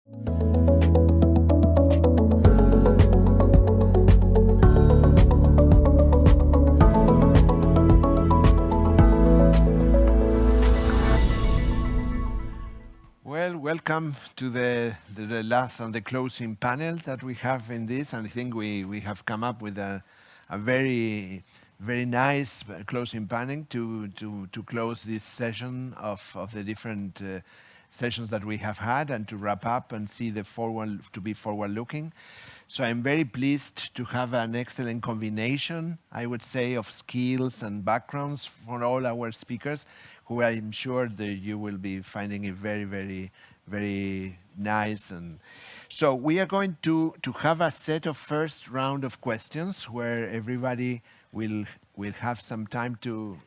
Well, welcome to the last and the closing panel that we have in this, and I think we have come up with a very nice closing panel to close this session of the different sessions that we have had, and to wrap up and see the forward-looking. So I'm very pleased to have an excellent combination, I would say, of skills and backgrounds for all our speakers, who I'm sure that you will be finding it very nice. And so we are going to have a set of first round of questions where everybody will have some time to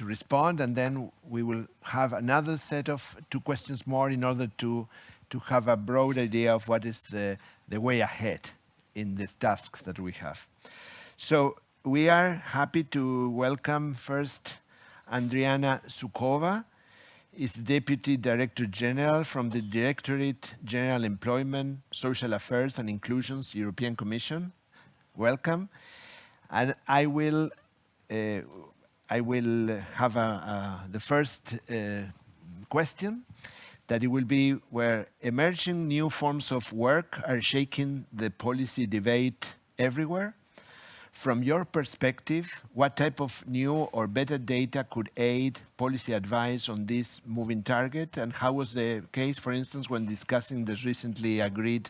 respond, and then we will have another set of 2 questions more in order to have a broad idea of what is the way ahead in the tasks that we have. So we are happy to welcome first Adriana Sukova, is Deputy Director General from the Directorate General Employment, Social Affairs and Inclusions, European Commission. Welcome. And I will have the first question, that it will be where emerging new forms of work are shaking the policy debate everywhere. From your perspective, what type of new or better data could aid policy advice on this moving target? And how was the case, for instance, when discussing the recently agreed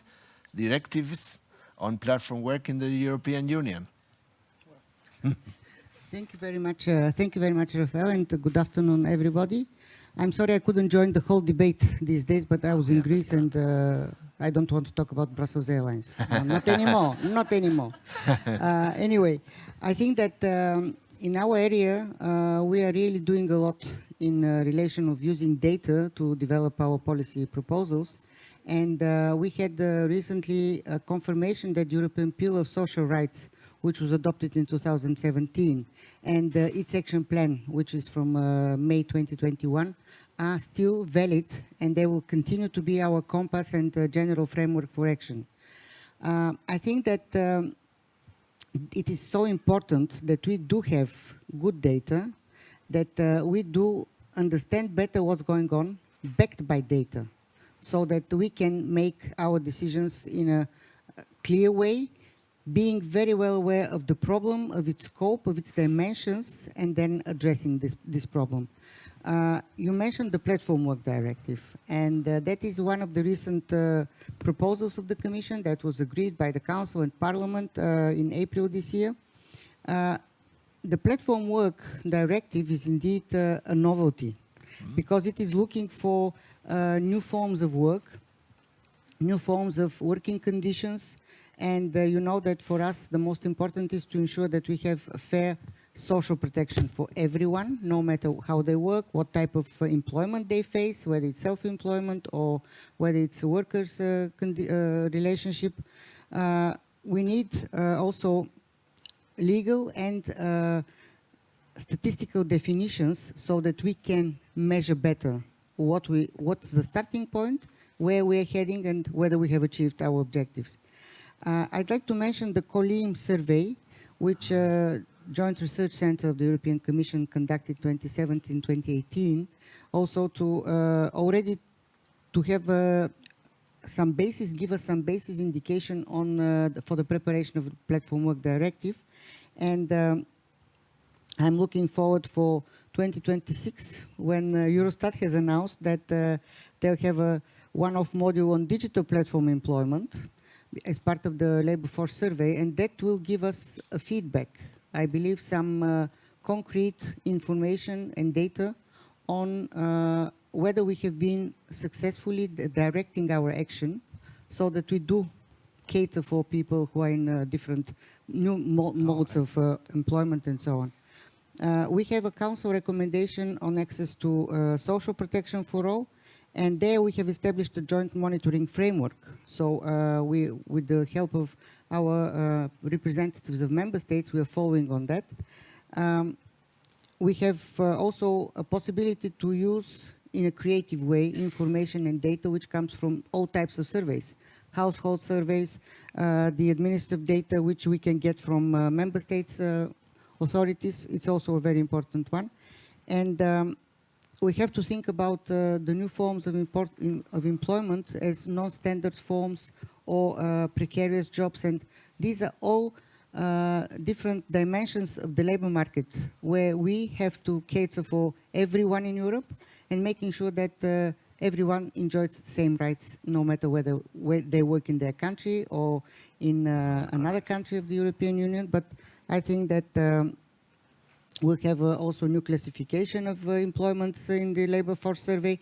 directives on platform work in the European Union? Thank you very much. Thank you very much, Rafael, and good afternoon, everybody. I'm sorry I couldn't join the whole debate these days, but I was in Greece, and I don't want to talk about Brussels Airlines. No, not anymore. Not anymore. Anyway, I think that in our area, we are really doing a lot in relation of using data to develop our policy proposals. And we had recently a confirmation that the European Pillar of Social Rights, which was adopted in 2017, and its action plan, which is from May 2021, are still valid, and they will continue to be our compass and general framework for action. I think that it is so important that we do have good data, that we do understand better what's going on, backed by data, so that we can make our decisions in a clear way, being very well aware of the problem, of its scope, of its dimensions, and then addressing this problem. You mentioned the Platform Work Directive, and that is one of the recent proposals of the Commission that was agreed by the Council and Parliament in April this year. The Platform Work Directive is indeed a novelty, because it is looking for new forms of work, new forms of working conditions. And you know that for us, the most important is to ensure that we have a fair social protection for everyone, no matter how they work, what type of employment they face, whether it's self-employment or whether it's a workers' relationship. We need also legal and statistical definitions so that we can measure better what's the starting point, where we're heading, and whether we have achieved our objectives. I'd like to mention the COLIM survey, which Joint Research Center of the European Commission conducted 2017-2018, also to already to have some basis, give us some basis indication on for the preparation of the Platform Work Directive. And I'm looking forward for 2026, when Eurostat has announced that they'll have a one-off module on digital platform employment as part of the labor force survey, and that will give us a feedback, I believe, some concrete information and data on whether we have been successfully directing our action so that we do cater for people who are in different new modes of employment and so on. We have a council recommendation on access to social protection for all, and there we have established a joint monitoring framework. So we, with the help of our representatives of member states, we are following on that. We have also a possibility to use in a creative way information and data which comes from all types of surveys. Household surveys, the administrative data which we can get from member states authorities, it's also a very important one. And we have to think about the new forms of employment as non-standard forms or precarious jobs, and these are all different dimensions of the labor market where we have to cater for everyone in Europe and making sure that everyone enjoys the same rights no matter whether they work in their country or in another country of the European Union. But I think that we'll have also new classification of employments in the labor force survey.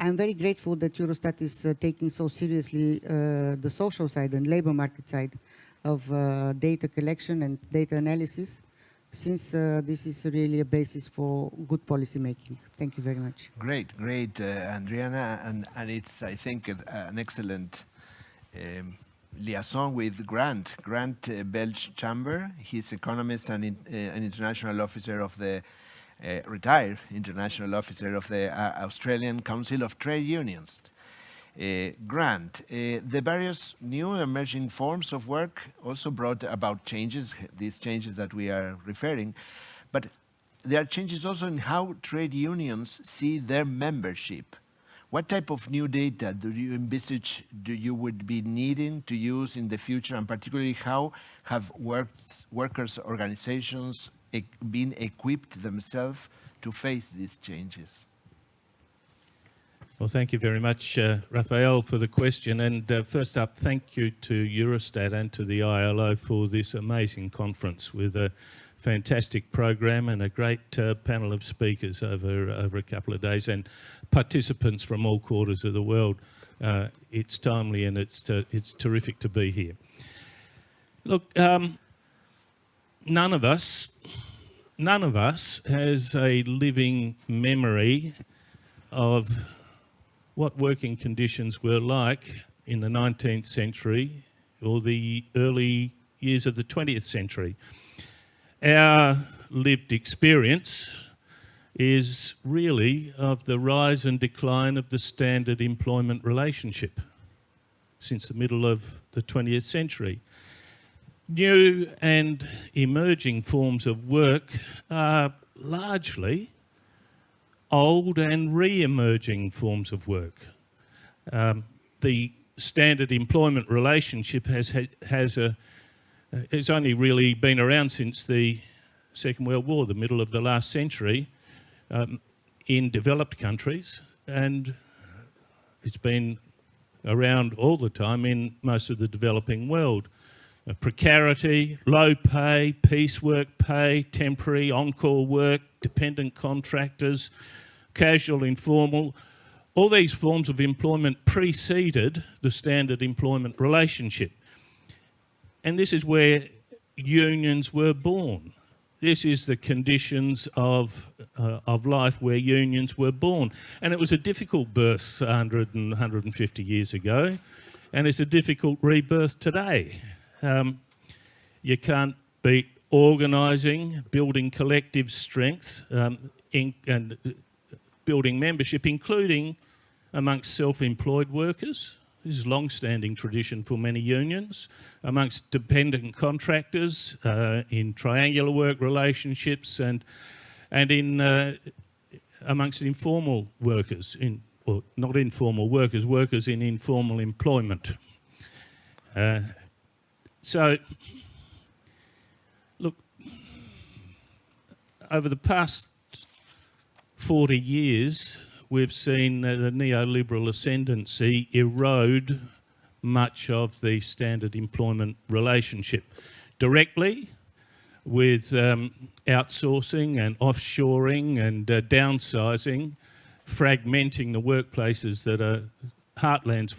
I'm very grateful that Eurostat is taking so seriously the social side and labor market side of data collection and data analysis, since this is really a basis for good policy making. Thank you very much. Great, Adriana, and it's, I think, an excellent liaison with Grant Belge Chamber. He's economist and an international officer of the retired international officer of the Australian Council of Trade Unions. Grant, the various new emerging forms of work also brought about changes, these changes that we are referring, but there are changes also in how trade unions see their membership. What type of new data do you envisage you would be needing to use in the future, and particularly how have workers' organizations been equipped themselves to face these changes? Well, thank you very much, Raphael, for the question. And first up, thank you to Eurostat and to the ILO for this amazing conference with a fantastic program and a great panel of speakers over a couple of days, and participants from all quarters of the world. It's timely and it's terrific to be here. Look, none of us has a living memory of what working conditions were like in the 19th century or the early years of the 20th century. Our lived experience is really of the rise and decline of the standard employment relationship since the middle of the 20th century. New and emerging forms of work are largely old and re-emerging forms of work. The standard employment relationship has only really been around since the Second World War, the middle of the last century, in developed countries, and it's been around all the time in most of the developing world. Precarity, low pay, piecework pay, temporary on-call work, dependent contractors, casual, informal, all these forms of employment preceded the standard employment relationship. And this is where unions were born. This is the conditions of life where unions were born. And it was a difficult birth 100 and 150 years ago, and it's a difficult rebirth today. You can't beat organising, building collective strength, and building membership, including amongst self-employed workers. This is a long-standing tradition for many unions, amongst dependent contractors, in triangular work relationships, and in amongst informal workers, or not informal workers, workers in informal employment. So, look, over the past 40 years, we've seen the neoliberal ascendancy erode much of the standard employment relationship, directly with outsourcing and offshoring and downsizing, fragmenting the workplaces that are heartlands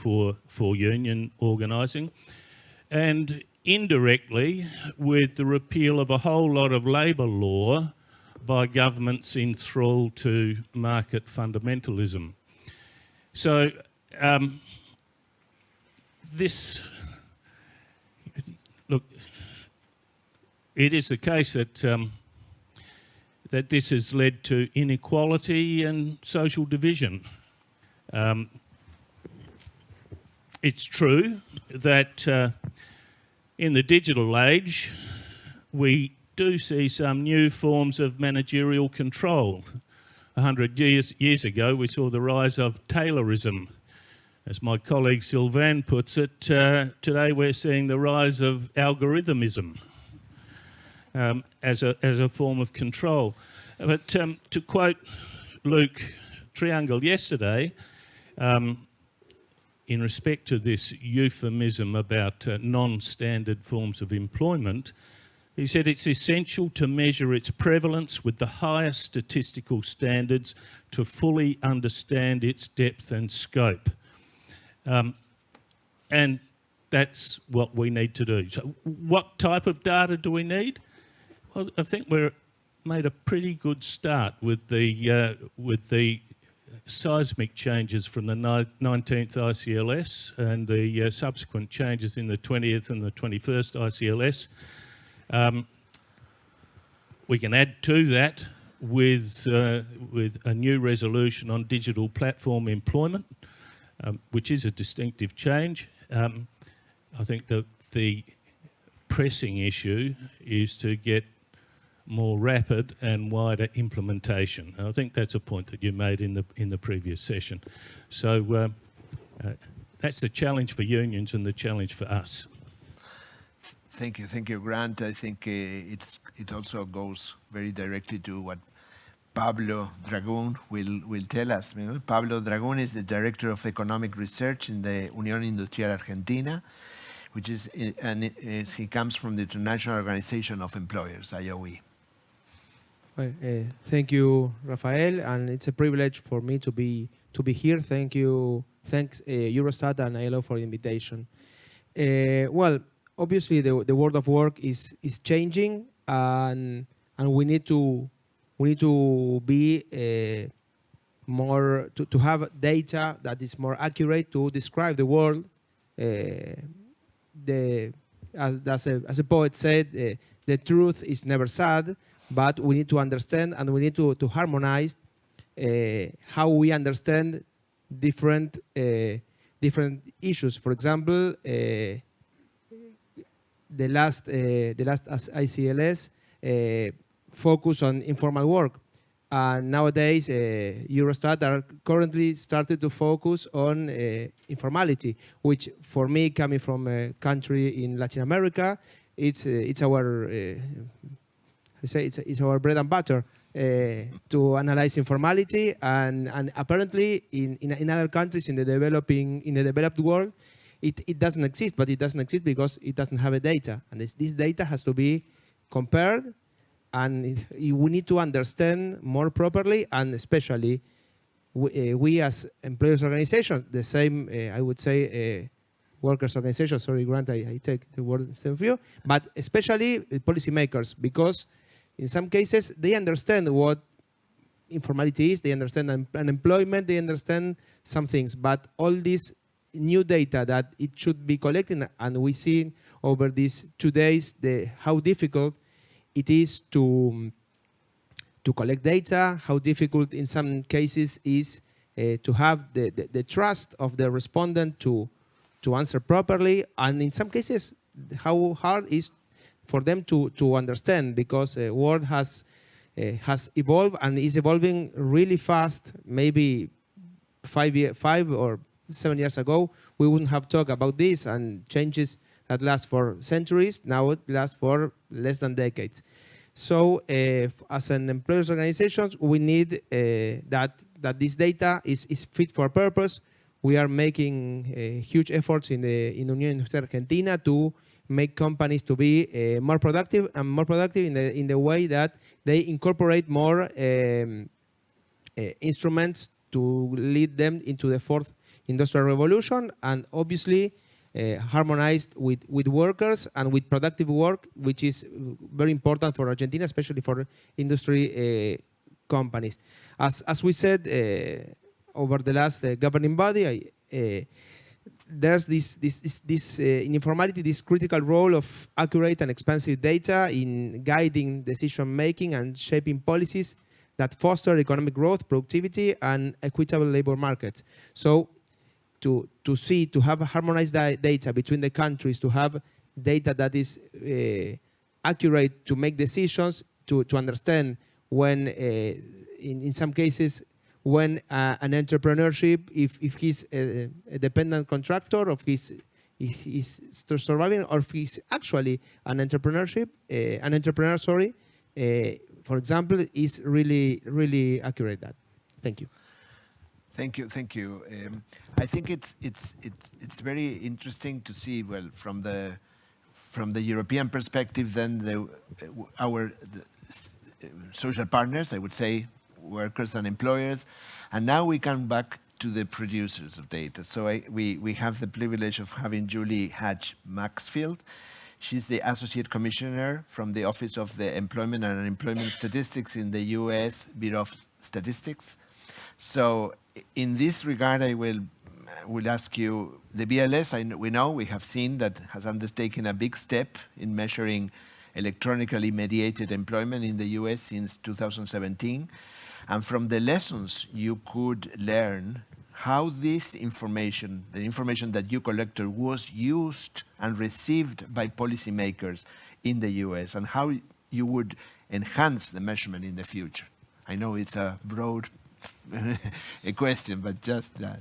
for union organising, and indirectly with the repeal of a whole lot of labour law by governments enthralled to market fundamentalism. So look, it is the case that that this has led to inequality and social division. It's true that in the digital age, we do see some new forms of managerial control. 100 years ago, we saw the rise of Taylorism. As my colleague Sylvain puts it, today we're seeing the rise of algorithmism as a form of control. But to quote Luke Triangle yesterday, in respect to this euphemism about non-standard forms of employment, he said it's essential to measure its prevalence with the highest statistical standards to fully understand its depth and scope. And that's what we need to do. So what type of data do we need? Well, I think we've made a pretty good start with the seismic changes from the 19th ICLS and the subsequent changes in the 20th and the 21st ICLS. We can add to that with a new resolution on digital platform employment, which is a distinctive change. I think the pressing issue is to get more rapid and wider implementation. And I think that's a point that you made in the previous session. So that's the challenge for unions and the challenge for us. Thank you, Grant. I think it also goes very directly to what Pablo Dragón will tell us. You know, Pablo Dragón is the Director of Economic Research in the Unión Industrial Argentina, which is, he comes from the International Organization of Employers, IOE. Well, thank you, Rafael, and it's a privilege for me to be here. Thanks Eurostat and ILO for the invitation. Well, obviously the world of work is changing, and we need to be more to have data that is more accurate to describe the world. As a poet said, the truth is never sad, but we need to understand and we need to harmonize how we understand different issues. For example, the last ICLS focus on informal work, and nowadays Eurostat are currently started to focus on informality, which for me, coming from a country in Latin America, it's our it's our bread and butter to analyze informality, and apparently in other countries in the developed world, it doesn't exist, but it doesn't exist because it doesn't have a data, and this data has to be compared, and we need to understand more properly, and especially we as employers organizations, the same I would say workers organizations. Sorry, Grant, I take the word instead of you, but especially policymakers, because in some cases they understand what informality is, they understand unemployment, they understand some things, but all this new data that it should be collected, and we see over these 2 days how difficult it is to collect data, how difficult in some cases is to have the trust of the respondent to answer properly, and in some cases how hard it is for them to understand, because the world has evolved and is evolving really fast. Maybe 5 or 7 years ago, we wouldn't have talked about this, and changes that last for centuries, now it lasts for less than decades. So as an employers organizations, we need that this data is fit for purpose. We are making huge efforts in the Unión Industrial Argentina to make companies to be more productive, and more productive in the way that they incorporate more instruments to lead them into the fourth industrial revolution, and obviously harmonized with workers and with productive work, which is very important for Argentina, especially for industry companies. As we said over the last governing body, there's in informality, this critical role of accurate and expansive data in guiding decision making and shaping policies that foster economic growth, productivity, and equitable labor markets. So to have harmonized data between the countries, to have data that is accurate to make decisions, to understand when, in some cases, when an entrepreneurship, if he's a dependent contractor, if he's surviving, or if he's actually an entrepreneur, for example, is really accurate. That. Thank you. Thank you. I think it's very interesting to see, well, from the European perspective, then our social partners, I would say, workers and employers, and now we come back to the producers of data. So we have the privilege of having Julie Hatch-Maxfield. She's the Associate Commissioner from the Office of the Employment and Unemployment Statistics in the US Bureau of Statistics. So in this regard, I will ask you, the BLS, we have seen that has undertaken a big step in measuring electronically mediated employment in the US since 2017. And from the lessons you could learn, how this information, the information that you collected, was used and received by policymakers in the US, and how you would enhance the measurement in the future. I know it's a broad a question, but just that.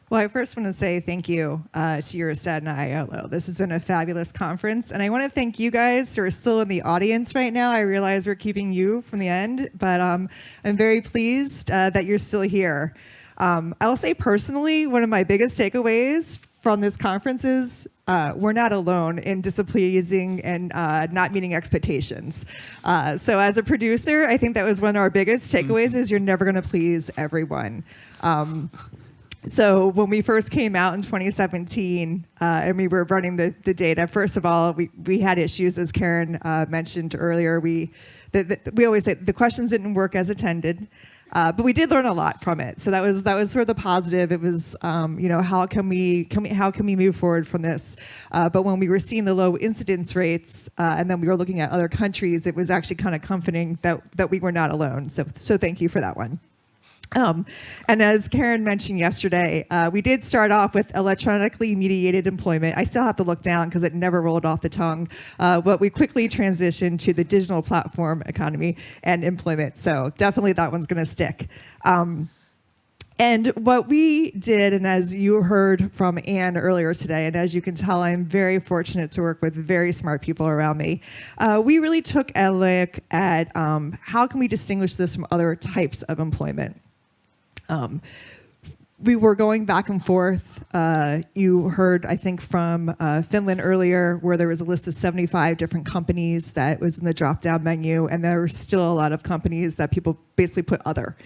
Well, I first want to say thank you to Eurostat and ILO. This has been a fabulous conference, and I want to thank you guys who are still in the audience right now. I realize we're keeping you from the end, but I'm very pleased that you're still here. I'll say personally, one of my biggest takeaways from this conference is we're not alone in displeasing and not meeting expectations. So as a producer, I think that was one of our biggest takeaways is you're never going to please everyone. So when we first came out in 2017 and we were running the data, first of all, we had issues, as Karen mentioned earlier. We always say the questions didn't work as intended, but we did learn a lot from it. So that was sort of the positive. It was, how can we move forward from this? But when we were seeing the low incidence rates and then we were looking at other countries, it was actually kind of comforting that we were not alone. So thank you for that one. And as Karen mentioned yesterday, we did start off with electronically mediated employment. I still have to look down because it never rolled off the tongue, but we quickly transitioned to the digital platform economy and employment. So definitely that one's going to stick. And what we did, and as you heard from Anne earlier today, and as you can tell, I'm very fortunate to work with very smart people around me. We really took a look at how can we distinguish this from other types of employment. We were going back and forth. You heard, I think, from Finland earlier, where there was a list of 75 different companies that was in the drop-down menu, and there were still a lot of companies that people basically put other.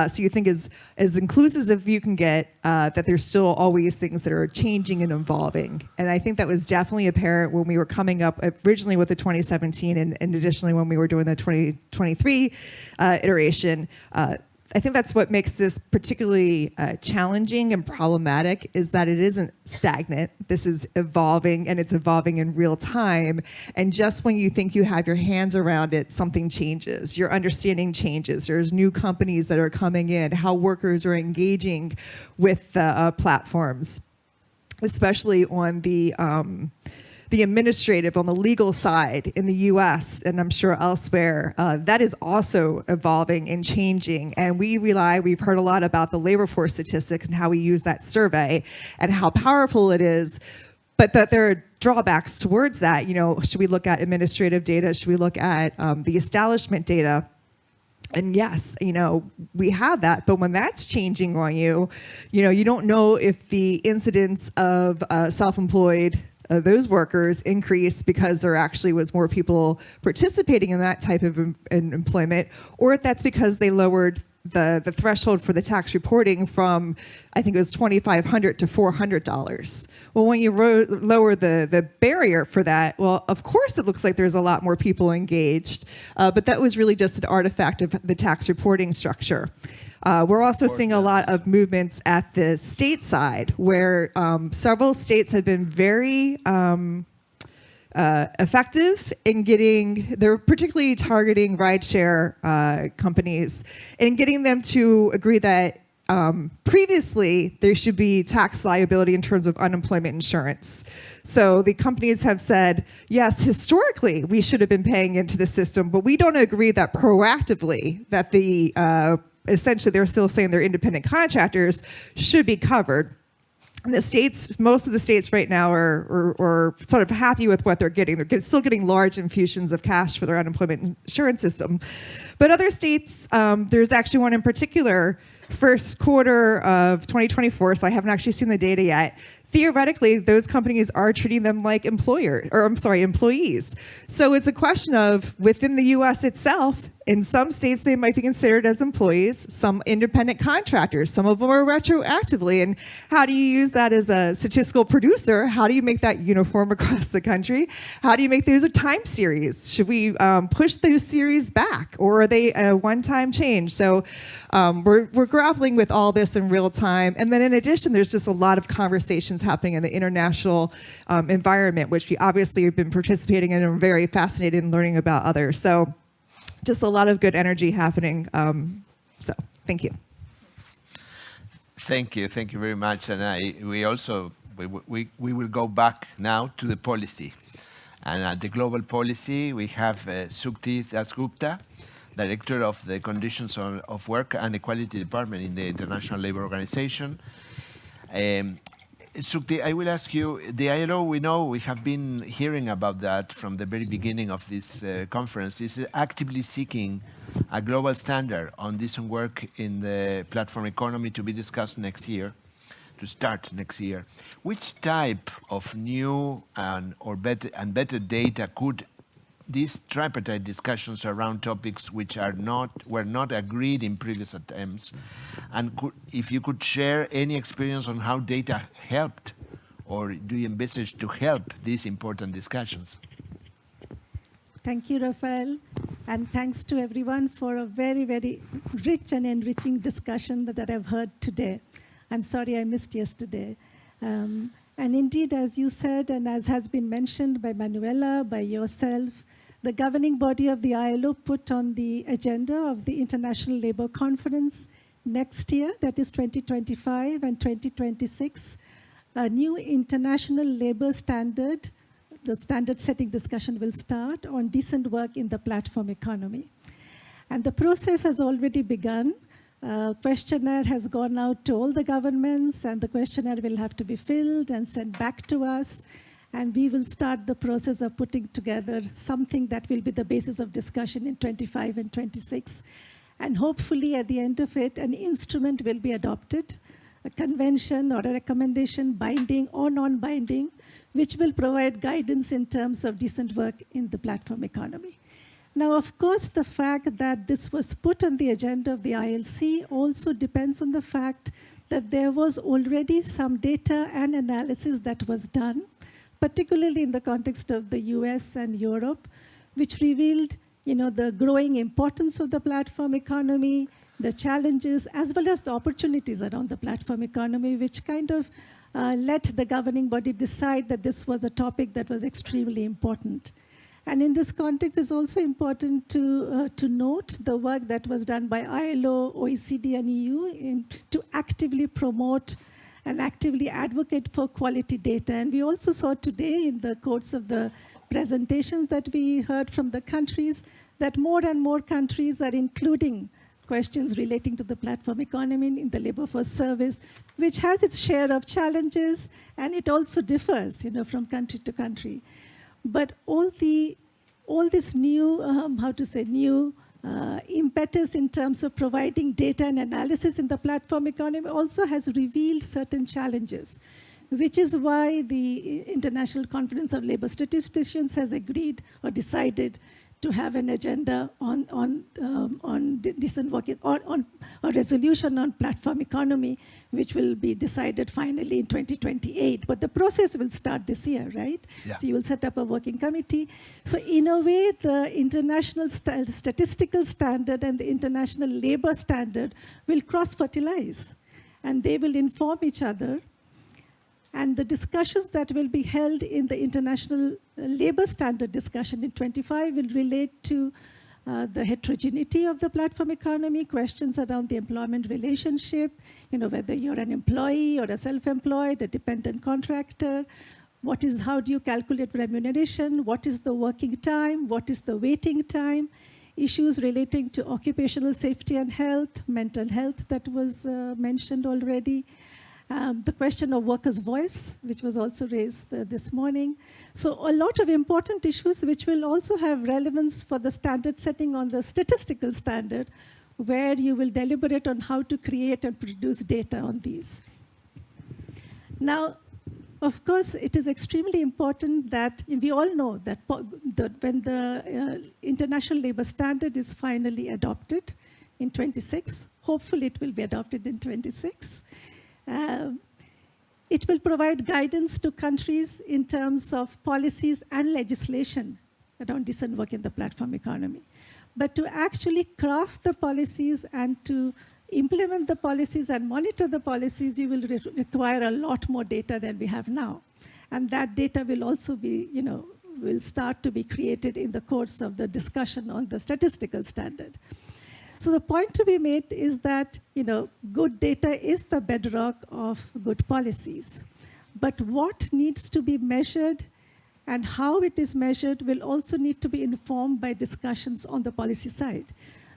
So you think as inclusive as you can get, that there's still always things that are changing and evolving. And I think that was definitely apparent when we were coming up originally with the 2017 and additionally when we were doing the 2023 iteration. I think that's what makes this particularly challenging and problematic is that it isn't stagnant. This is evolving, and it's evolving in real time. And just when you think you have your hands around it, something changes. Your understanding changes. There's new companies that are coming in, how workers are engaging with the platforms, especially on the administrative, on the legal side in the US, and I'm sure elsewhere, that is also evolving and changing. And we've heard a lot about the labor force statistics and how we use that survey and how powerful it is, but that there are drawbacks towards that. Should we look at administrative data? Should we look at the establishment data? And yes, we have that, but when that's changing on you, you don't know if the incidence of self-employed those workers increase because there actually was more people participating in that type of employment, or if that's because they lowered the threshold for the tax reporting from, I think it was $2,500 to $400. Well, when you lower the barrier for that, well, of course it looks like there's a lot more people engaged, but that was really just an artifact of the tax reporting structure. We're also seeing a lot of movements at the state side, where several states have been very effective in they're particularly targeting rideshare companies and getting them to agree that previously there should be tax liability in terms of unemployment insurance. So the companies have said, yes, historically we should have been paying into the system, but we don't agree that proactively that essentially they're still saying their independent contractors should be covered. And the states, most of the states right now are sort of happy with what they're getting. They're still getting large infusions of cash for their unemployment insurance system. But other states, there's actually one in particular, first quarter of 2024, so I haven't actually seen the data yet. Theoretically, those companies are treating them like employees. So it's a question of, within the US itself, in some states they might be considered as employees, some independent contractors, some of them are retroactively. And how do you use that as a statistical producer? How do you make that uniform across the country? How do you make those a time series? Should we push those series back, or are they a one-time change? So we're grappling with all this in real time. And then in addition, there's just a lot of conversations happening in the international environment, which we obviously have been participating in and are very fascinated in learning about others. So just a lot of good energy happening. So thank you. Thank you very much. And we will go back now to the policy. And the global policy, we have Sukti Dasgupta, Director of the Conditions of Work and Equality Department in the International Labour Organization. Sukti, I will ask you, the ILO, we know, we have been hearing about that from the very beginning of this conference, is actively seeking a global standard on decent work in the platform economy to be discussed next year, to start next year. Which type of new and better data could these tripartite discussions around topics which were not agreed in previous attempts, and if you could share any experience on how data helped, or do you envisage to help these important discussions? Thank you, Rafael, and thanks to everyone for a very, very rich and enriching discussion that I've heard today. I'm sorry I missed yesterday. And indeed, as you said, and as has been mentioned by Manuela, by yourself, the governing body of the ILO put on the agenda of the International Labour Conference next year, that is 2025 and 2026, a new international labour standard. The standard setting discussion will start on decent work in the platform economy. And the process has already begun. A questionnaire has gone out to all the governments, and the questionnaire will have to be filled and sent back to us. And we will start the process of putting together something that will be the basis of discussion in 25 and 26. And hopefully at the end of it, an instrument will be adopted, a convention or a recommendation, binding or non-binding, which will provide guidance in terms of decent work in the platform economy. Now, of course, the fact that this was put on the agenda of the ILC also depends on the fact that there was already some data and analysis that was done, particularly in the context of the US and Europe, which revealed, the growing importance of the platform economy, the challenges, as well as the opportunities around the platform economy, which kind of let the governing body decide that this was a topic that was extremely important. And in this context, it's also important to note the work that was done by ILO, OECD, and EU to actively promote and actively advocate for quality data. And we also saw today in the course of the presentations that we heard from the countries that more and more countries are including questions relating to the platform economy in the labor force service, which has its share of challenges, and it also differs, from country to country. But all this new, impetus in terms of providing data and analysis in the platform economy also has revealed certain challenges, which is why the International Conference of Labour Statisticians has agreed or decided to have an agenda on decent work, on a resolution on platform economy, which will be decided finally in 2028. But the process will start this year, right? Yeah. So you will set up a working committee. So in a way, the international statistical standard and the international labor standard will cross-fertilize, and they will inform each other. And the discussions that will be held in the international labor standard discussion in 25 will relate to the heterogeneity of the platform economy, questions around the employment relationship, whether you're an employee or a self-employed, a dependent contractor, how do you calculate remuneration, what is the working time, what is the waiting time, issues relating to occupational safety and health, mental health that was mentioned already, the question of workers' voice, which was also raised this morning. So a lot of important issues which will also have relevance for the standard setting on the statistical standard, where you will deliberate on how to create and produce data on these. Now, of course, it is extremely important that we all know that when the International Labour Standard is finally adopted in 26, hopefully it will be adopted in 26, it will provide guidance to countries in terms of policies and legislation around decent work in the platform economy. But to actually craft the policies and to implement the policies and monitor the policies, you will require a lot more data than we have now. And that data will also be, will start to be created in the course of the discussion on the statistical standard. So the point to be made is that, good data is the bedrock of good policies. But what needs to be measured and how it is measured will also need to be informed by discussions on the policy side.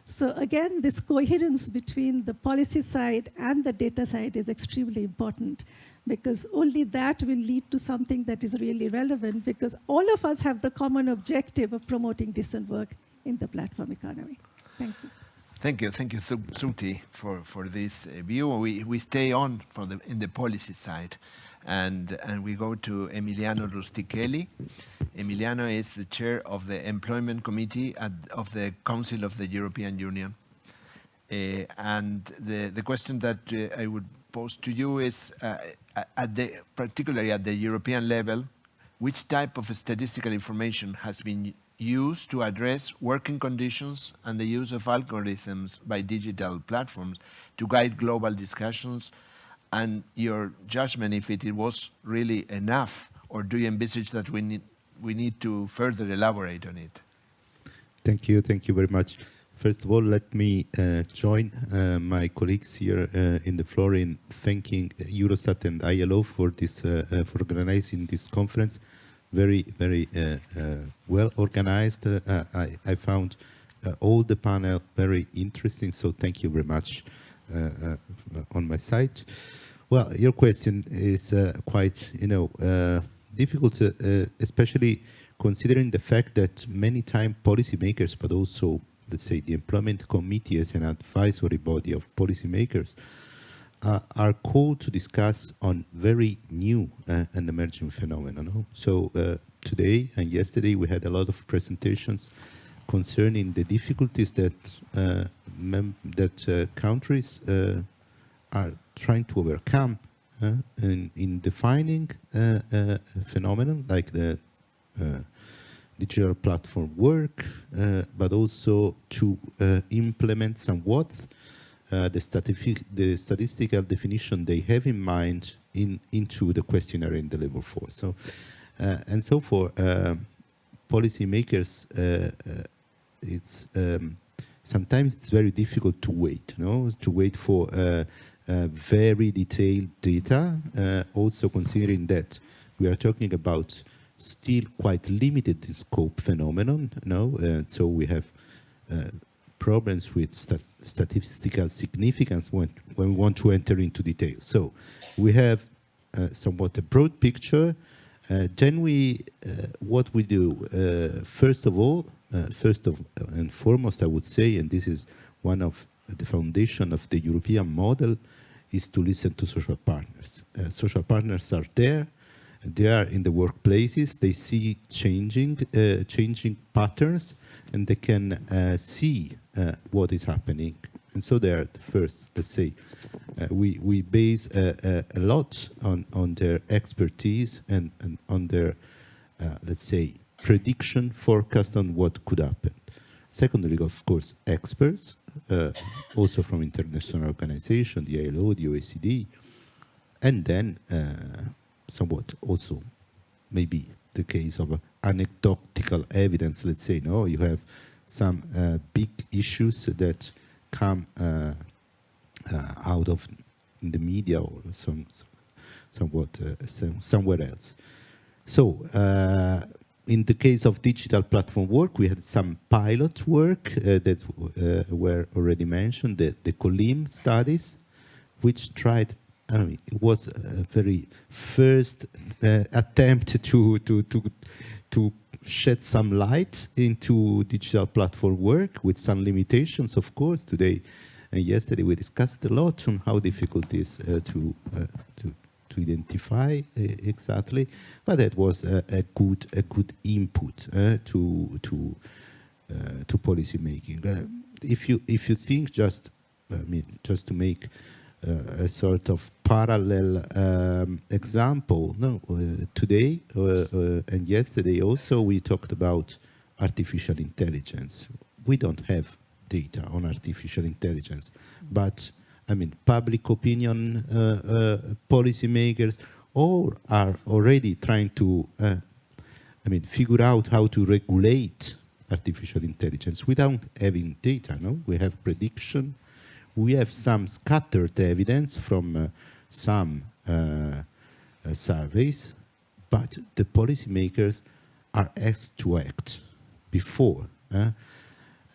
So again, this coherence between the policy side and the data side is extremely important, because only that will lead to something that is really relevant, because all of us have the common objective of promoting decent work in the platform economy. Thank you. Thank you, Shruti, for this view. We stay on in the policy side, and we go to Emiliano Rustichelli. Emiliano is the chair of the Employment Committee of the Council of the European Union. And the question that I would pose to you is, particularly at the European level, which type of statistical information has been used to address working conditions and the use of algorithms by digital platforms to guide global discussions, and your judgment if it was really enough, or do you envisage that we need to further elaborate on it? Thank you very much. First of all, let me join my colleagues here in the floor in thanking Eurostat and ILO for this for organizing this conference. Very well organized. I found all the panel very interesting, so thank you very much on my side. Well, your question is quite, difficult, especially considering the fact that many times policymakers, but also, let's say, the Employment Committee as an advisory body of policymakers, are called to discuss on very new and emerging phenomena. No? So today and yesterday we had a lot of presentations concerning the difficulties that countries are trying to overcome in defining a phenomenon like the digital platform work, but also to implement somewhat the statistical definition they have in mind into the questionnaire in the labor force. So, and so for policymakers, sometimes it's very difficult to wait, to wait for very detailed data, also considering that we are talking about still quite limited scope phenomenon, so we have problems with statistical significance when we want to enter into detail. So we have somewhat a broad picture. Then what we do, first and foremost, I would say, and this is one of the foundation of the European model, is to listen to social partners. Social partners are there. They are in the workplaces. They see changing patterns. and they can see what is happening. And so they are the first, let's say, we base a lot on their expertise and on their, let's say, prediction, forecast on what could happen. Secondly, of course, experts, also from international organizations, the ILO, the OECD, and then somewhat also maybe the case of anecdotal evidence, let's say, no, you have some big issues that come out of in the media or somewhat somewhere else. So in the case of digital platform work, we had some pilot work that were already mentioned, the COLIM studies, which tried, I mean, it was a very first attempt to shed some light into digital platform work with some limitations, of course. Today and yesterday we discussed a lot on how difficult it is to identify exactly, but that was a good input to policy making. If you think just to make a sort of parallel example, no, today and yesterday also we talked about artificial intelligence. We don't have data on artificial intelligence, but I mean, public opinion, policymakers, all are already trying to, figure out how to regulate artificial intelligence without having data. No, we have prediction, we have some scattered evidence from some surveys, but the policymakers are asked to act before,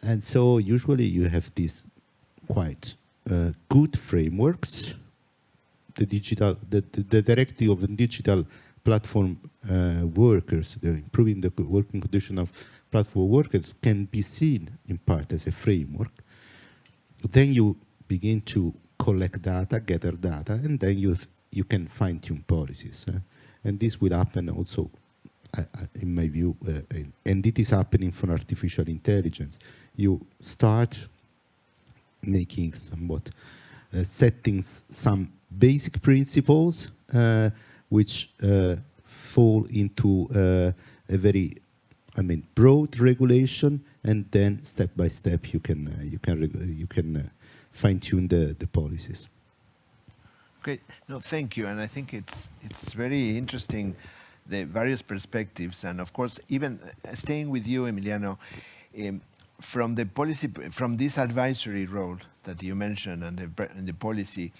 and so usually you have these quite good frameworks. The directive of the digital platform workers, improving the working condition of platform workers, can be seen in part as a framework. Then you begin to collect data, gather data, and then you can fine-tune policies. And this will happen also, in my view, and it is happening for artificial intelligence. You start making somewhat setting some basic principles which fall into a very broad regulation, and then step by step you can fine-tune the policies. Great. No, thank you. And I think it's very interesting, the various perspectives, and of course, even staying with you, Emiliano, from the policy, from this advisory role that you mentioned and the policy,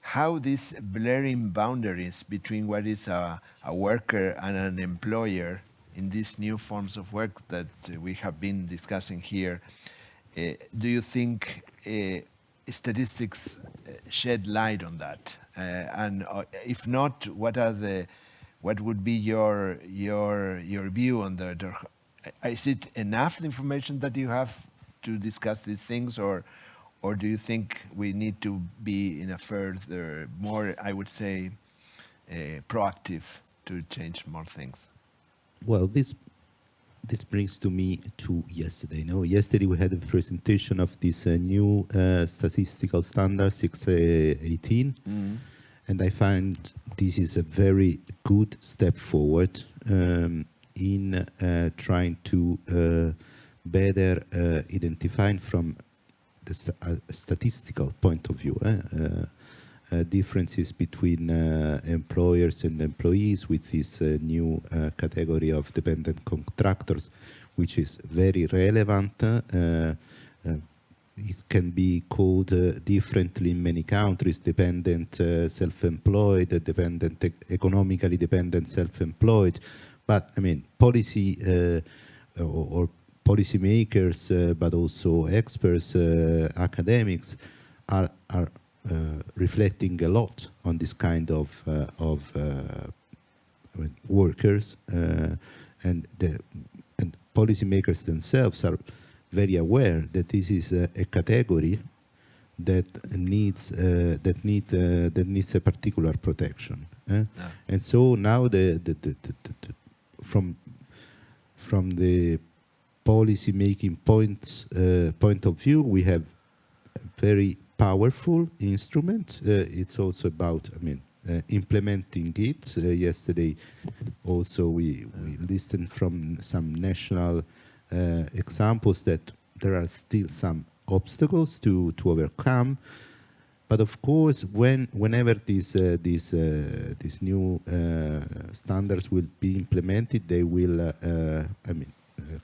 how these blurring boundaries between what is a worker and an employer in these new forms of work that we have been discussing here, do you think statistics shed light on that? And if not, what would be your view on that? Is it enough information that you have to discuss these things, or do you think we need to be in a further, more, I would say, proactive to change more things? Well, this brings to me to yesterday. No, yesterday we had a presentation of this new statistical standard 618, and I find this is a very good step forward in trying to better identify from the statistical point of view differences between employers and employees with this new category of dependent contractors, which is very relevant. It can be called differently in many countries: dependent self-employed, economically dependent self-employed. But I mean, policy or policymakers, but also experts, academics, are reflecting a lot on this kind of workers, and policymakers themselves are very aware that this is a category that needs a particular protection. And so now from the policy making point of view, we have a very powerful instrument. It's also about, implementing it. Yesterday, also we listened from some national examples that there are still some obstacles to overcome. But of course, whenever these new standards will be implemented, they will,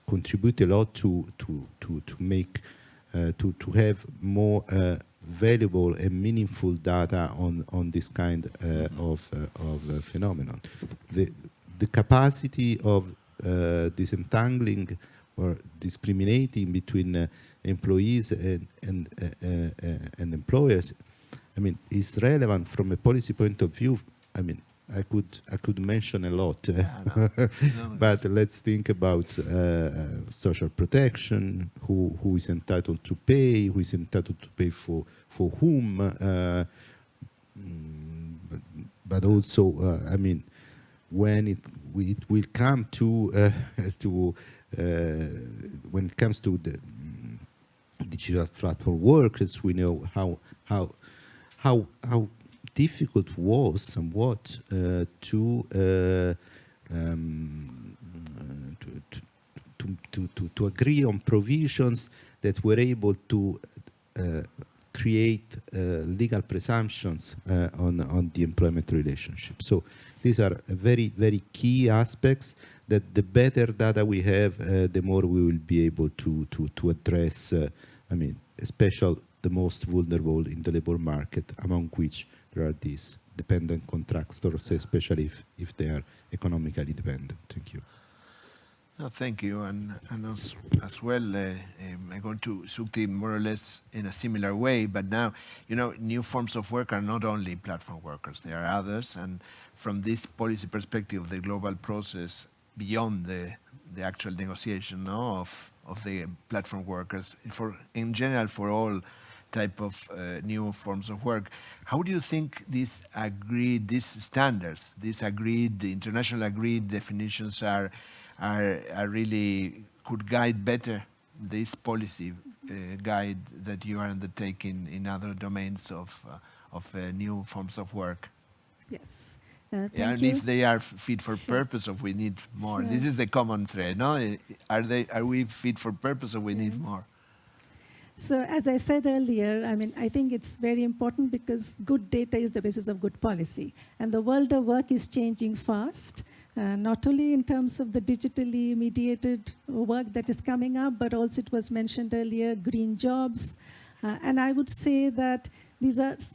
contribute a lot to make to have more valuable and meaningful data on this kind of phenomenon. The capacity of disentangling or discriminating between employees and employers, is relevant from a policy point of view. I could mention a lot, but let's think about social protection, who is entitled to pay, who is entitled to pay for whom, but also, when it will come to when it comes to the digital platform workers, we know how difficult was somewhat to agree on provisions that were able to create legal presumptions on the employment relationship. So these are very, very key aspects that the better data we have, the more we will be able to address, especially the most vulnerable in the labor market, among which there are these dependent contractors, especially if they are economically dependent. Thank you. No, thank you, and as well, I'm going to Sukti more or less in a similar way, but now, new forms of work are not only platform workers, there are others, and from this policy perspective, the global process beyond the actual negotiation of the platform workers, in general for all type of new forms of work. How do you think these standards, these international agreed definitions are really could guide better this policy guide that you are undertaking in other domains of new forms of work? Yes. And Thank you. if they are fit for purpose, or we need more. Sure. This is the common thread, no? Are we fit for purpose, or we need more? So as I said earlier, I think it's very important because good data is the basis of good policy. And the world of work is changing fast, not only in terms of the digitally mediated work that is coming up, but also it was mentioned earlier, green jobs. And I would say that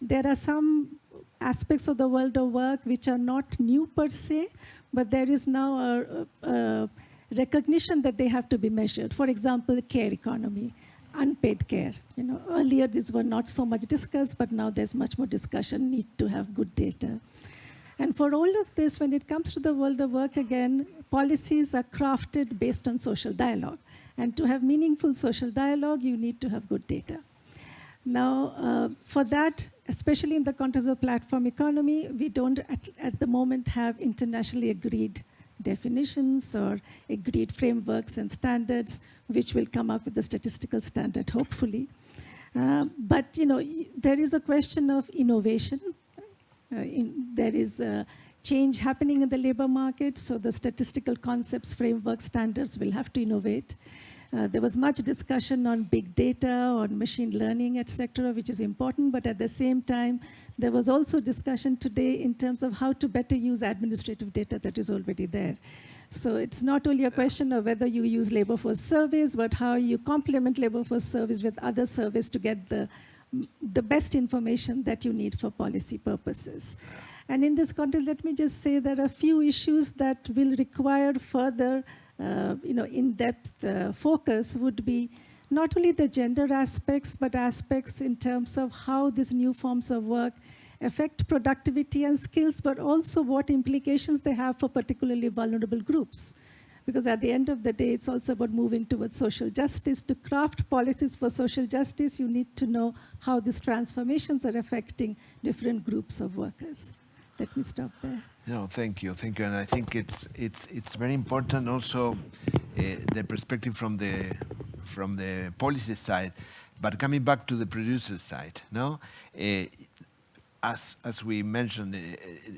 there are some aspects of the world of work which are not new per se, but there is now a recognition that they have to be measured. For example, the care economy. Unpaid care. Earlier these were not so much discussed, but now there's much more discussion, need to have good data. And for all of this, when it comes to the world of work again, policies are crafted based on social dialogue. And to have meaningful social dialogue, you need to have good data. Now, for that, especially in the context of platform economy, we don't at the moment have internationally agreed definitions or agreed frameworks and standards, which will come up with the statistical standard, hopefully. But there is a question of innovation. There is a change happening in the labor market, so the statistical concepts, frameworks, standards will have to innovate. There was much discussion on big data, on machine learning, etc., which is important, but at the same time, there was also discussion today in terms of how to better use administrative data that is already there. So it's not only a question of whether you use labor force surveys, but how you complement labor force surveys with other surveys to get the best information that you need for policy purposes. And in this context, let me just say there are a few issues that will require further in-depth focus would be not only the gender aspects, but aspects in terms of how these new forms of work affect productivity and skills, but also what implications they have for particularly vulnerable groups. Because at the end of the day, it's also about moving towards social justice. To craft policies for social justice, you need to know how these transformations are affecting different groups of workers. Let me stop there. No, thank you, and I think it's very important also the perspective from the policy side, but coming back to the producer side, no? As we mentioned,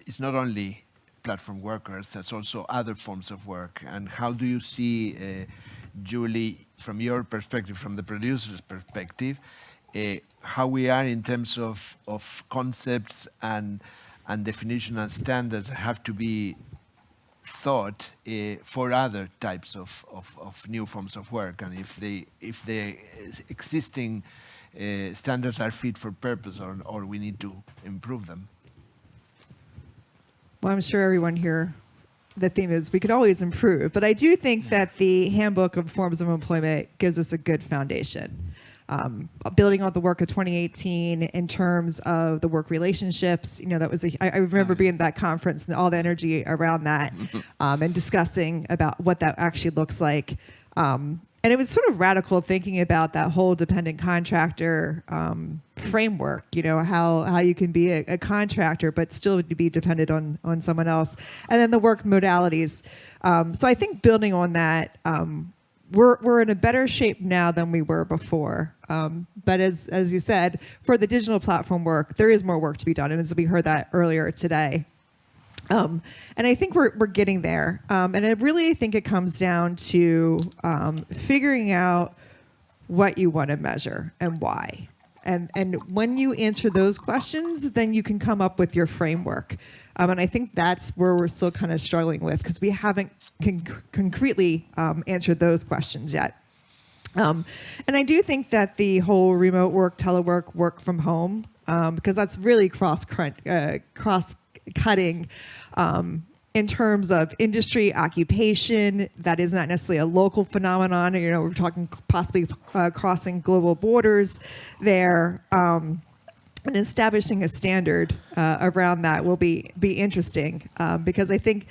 it's not only platform workers, it's also other forms of work. And how do you see, Julie, from your perspective, from the producer's perspective, how we are in terms of concepts and definition and standards that have to be thought for other types of new forms of work, and if the existing standards are fit for purpose, or we need to improve them. Well, I'm sure everyone here, the theme is we could always improve, but I do think that the Handbook of Forms of Employment gives us a good foundation. Building on the work of 2018 in terms of the work relationships, that was I remember being at that conference and all the energy around that, and discussing about what that actually looks like. And it was sort of radical thinking about that whole dependent contractor framework, how you can be a contractor but still be dependent on someone else. And then the work modalities. So I think building on that, we're in a better shape now than we were before. But as you said, for the digital platform work, there is more work to be done. And as we heard that earlier today. And I think we're getting there. And I really think it comes down to figuring out what you want to measure and why. And when you answer those questions, then you can come up with your framework. And I think that's where we're still kind of struggling with, because we haven't concretely answered those questions yet. And I do think that the whole remote work, telework, work from home, because that's really cross-cutting in terms of industry, occupation. That is not necessarily a local phenomenon. We're talking possibly crossing global borders there. And establishing a standard around that will be interesting, because I think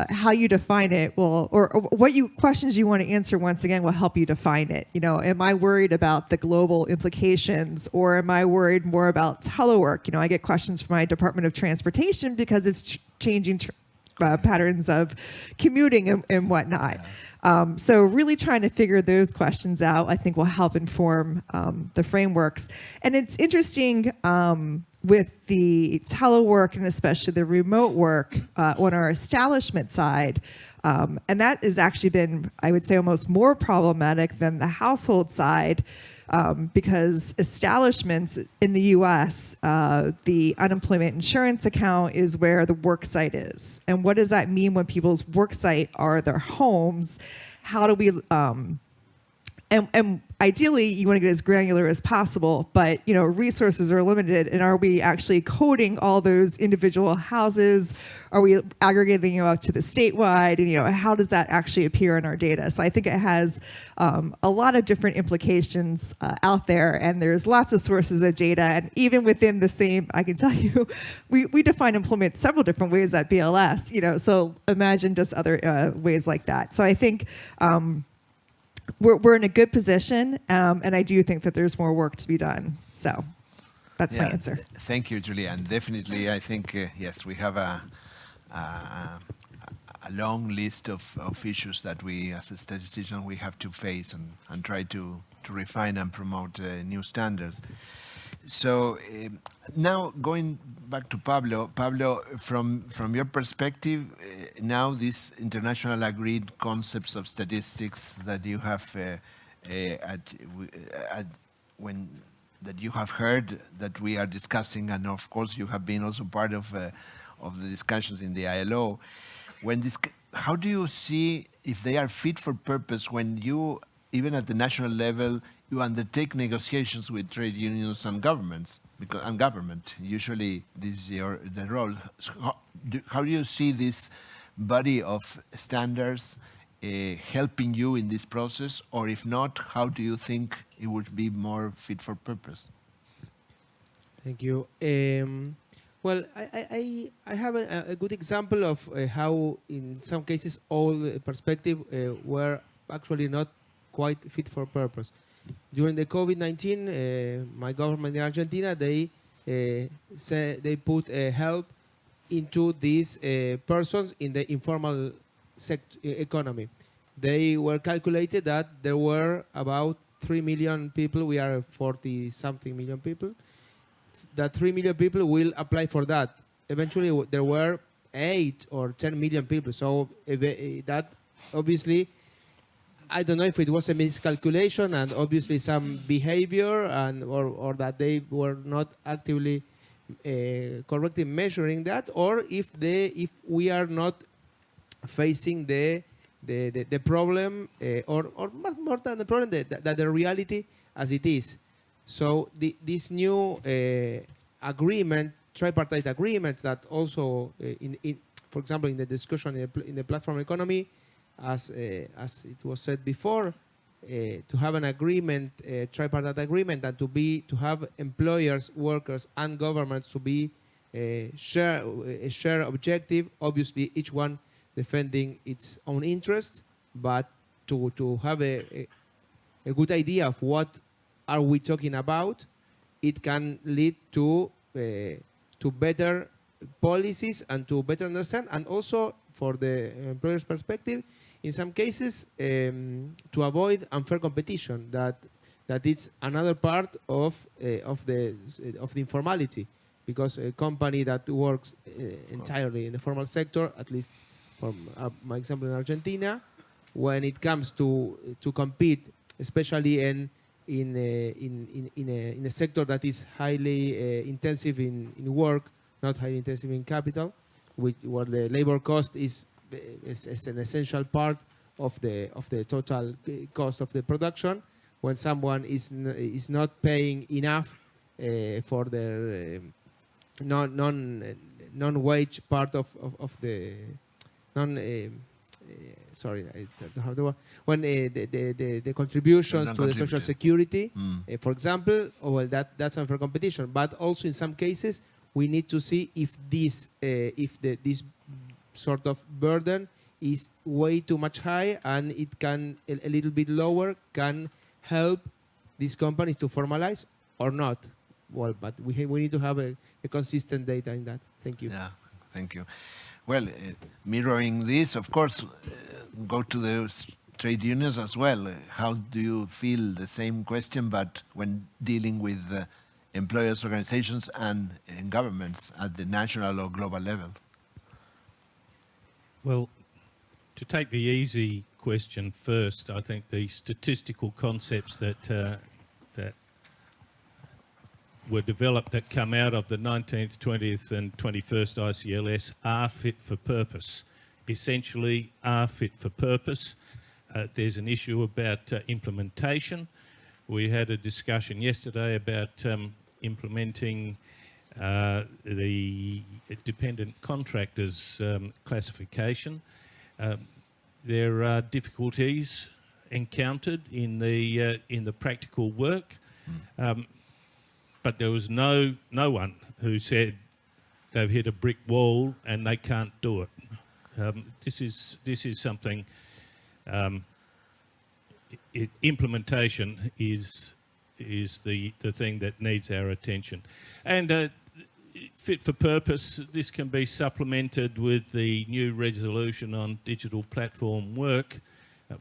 how you define it will, or what questions you want to answer, once again, will help you define it. Am I worried about the global implications, or am I worried more about telework? I get questions from my Department of Transportation because it's changing patterns of commuting and whatnot. So really trying to figure those questions out, I think, will help inform the frameworks. And it's interesting with the telework and especially the remote work on our establishment side. And that has actually been, I would say, almost more problematic than the household side, because establishments in the US, the unemployment insurance account is where the work site is. And what does that mean when people's work site are their homes? How do we, and ideally you want to get as granular as possible, but resources are limited. And are we actually coding all those individual houses? Are we aggregating them up to the statewide? And how does that actually appear in our data? So I think it has a lot of different implications out there, and there's lots of sources of data. And even within the same, I can tell you, we define employment several different ways at BLS. So imagine just other ways like that. So I think we're in a good position, and I do think that there's more work to be done. So that's my answer. Thank you, Julia. And definitely, I think, yes, we have a long list of issues that we, as a statistician, we have to face and try to refine and promote new standards. So now going back to Pablo. Pablo, from your perspective, now these international agreed concepts of statistics that you have that you have heard that we are discussing, and of course you have been also part of the discussions in the ILO. How do you see if they are fit for purpose when you, even at the national level, you undertake negotiations with trade unions and governments? And government, usually this is the role. So how do you see this body of standards helping you in this process? Or if not, how do you think it would be more fit for purpose? Thank you. Well, I have a good example of how, in some cases, all perspective were actually not quite fit for purpose. During the COVID-19, my government in Argentina, they put help into these persons in the informal economy. they were calculated that there were about 3 million people. We are 40-something million people. That 3 million people will apply for that. Eventually, there were 8 or 10 million people. So that obviously, I don't know if it was a miscalculation and obviously some behavior and or that they were not actively correctly measuring that, or if we are not facing the problem or more than the problem, that the reality as it is. So this new agreement, tripartite agreements that also, for example, in the discussion in the platform economy, as it was said before, to have an agreement, a tripartite agreement, and to have employers, workers, and governments to be a shared objective. Obviously, each one defending its own interests, but to have a good idea of what are we talking about, it can lead to better policies and to better understand, and also for the employer's perspective, in some cases, to avoid unfair competition. That it's another part of the informality, because a company that works entirely in the formal sector, at least from my example in Argentina, when it comes to compete, especially in a sector that is highly intensive in work, not highly intensive in capital, where the labor cost is an essential part of the total cost of the production. When someone is not paying enough for their non-wage part of the sorry, I don't have the word. When the contributions to the social security, for example, well, that's unfair competition. But also in some cases, we need to see if this sort of burden is way too much high, and it can a little bit lower can help these companies to formalize or not. Well, but we need to have a consistent data in that. Thank you. Yeah, thank you. Well, mirroring this, of course, go to the trade unions as well. How do you feel the same question, but when dealing with employers' organizations and governments at the national or global level? Well, to take the easy question first, I think the statistical concepts that were developed that come out of the 19th, 20th and 21st ICLS are fit for purpose. Essentially are fit for purpose. There's an issue about implementation. We had a discussion yesterday about implementing the dependent contractors classification. There are difficulties encountered in the practical work, but there was no one who said they've hit a brick wall and they can't do it. This is something. Implementation is the thing that needs our attention, and fit for purpose. This can be supplemented with the new resolution on digital platform work.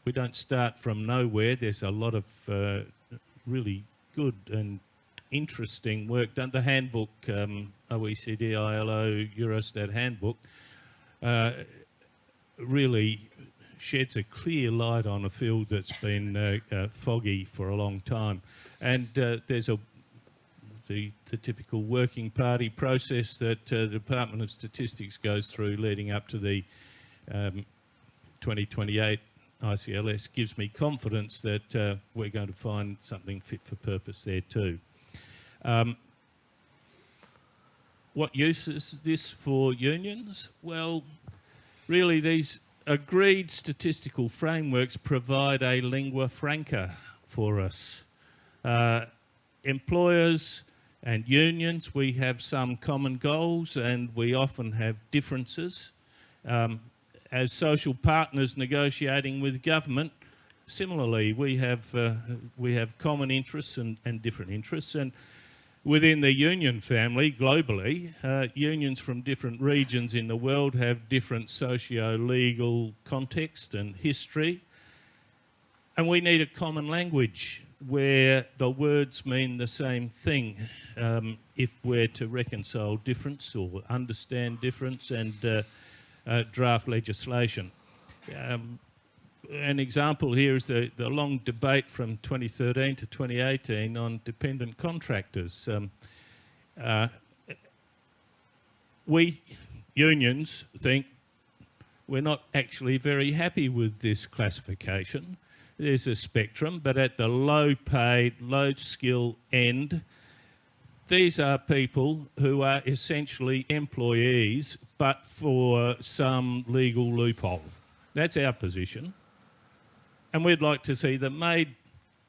We don't start from nowhere. There's a lot of really good and interesting work done. The handbook, OECD, ILO, Eurostat handbook, really sheds a clear light on a field that's been foggy for a long time. And there's the typical working party process that the Department of Statistics goes through leading up to the 2028 ICLS gives me confidence that we're going to find something fit for purpose there too. What use is this for unions? Well, really these agreed statistical frameworks provide a lingua franca for us. Employers and unions, we have some common goals and we often have differences. As social partners negotiating with government, similarly, we have common interests and different interests. And within the union family, globally, unions from different regions in the world have different socio-legal context and history. And we need a common language where the words mean the same thing if we're to reconcile difference or understand difference and draft legislation. An example here is the long debate from 2013 to 2018 on dependent contractors. We unions think we're not actually very happy with this classification. There's a spectrum, but at the low paid, low skill end, these are people who are essentially employees, but for some legal loophole. That's our position. And we'd like to see them made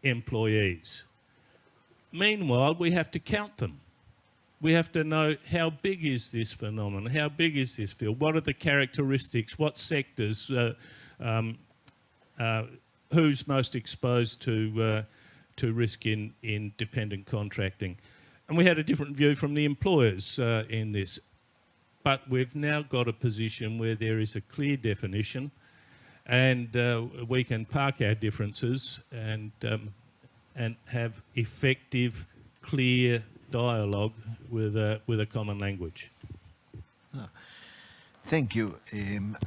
employees. Meanwhile, we have to count them. We have to know how big is this phenomenon, how big is this field, what are the characteristics, what sectors, who's most exposed to risk in dependent contracting. And we had a different view from the employers in this. But we've now got a position where there is a clear definition and we can park our differences and have effective, clear dialogue with a common language. Thank you.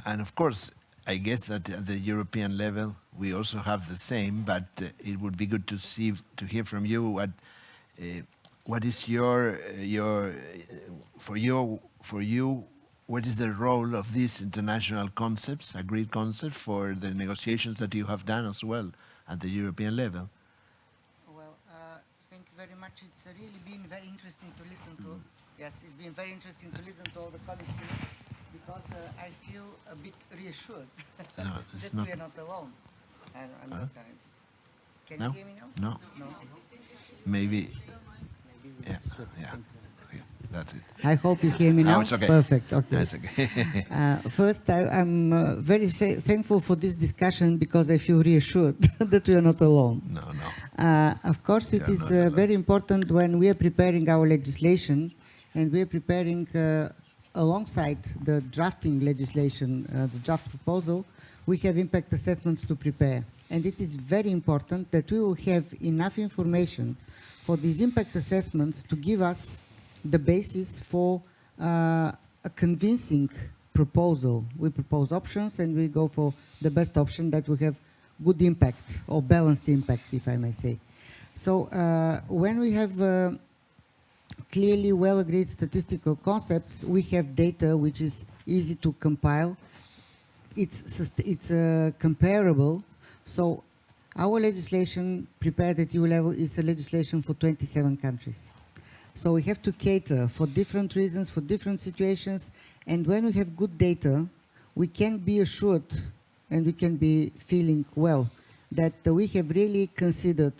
And of course, I guess that at the European level, we also have the same, but it would be good to hear from you what is for you, what is the role of these international concepts, agreed concepts, for the negotiations that you have done as well at the European level? Well, thank you very much. It's really been very interesting to listen to. Yes, it's been very interesting to listen to all the colleagues here, because I feel a bit reassured that we are not alone. I'm not time. Can you hear me now? No. Maybe. Yeah. That's it. I hope you hear me now. Oh, it's okay. Perfect. Okay. That's okay. First, I'm very thankful for this discussion, because I feel reassured that we are not alone. No. Of course, it is very important when we are preparing our legislation, and we are preparing alongside the drafting legislation, the draft proposal, we have impact assessments to prepare. And it is very important that we will have enough information for these impact assessments to give us the basis for a convincing proposal. We propose options and we go for the best option that will have good impact, or balanced impact, if I may say. So when we have clearly well-agreed statistical concepts, we have data which is easy to compile. It's comparable. So our legislation prepared at EU level is a legislation for 27 countries. So we have to cater for different reasons, for different situations, and when we have good data, we can be assured and we can be feeling well that we have really considered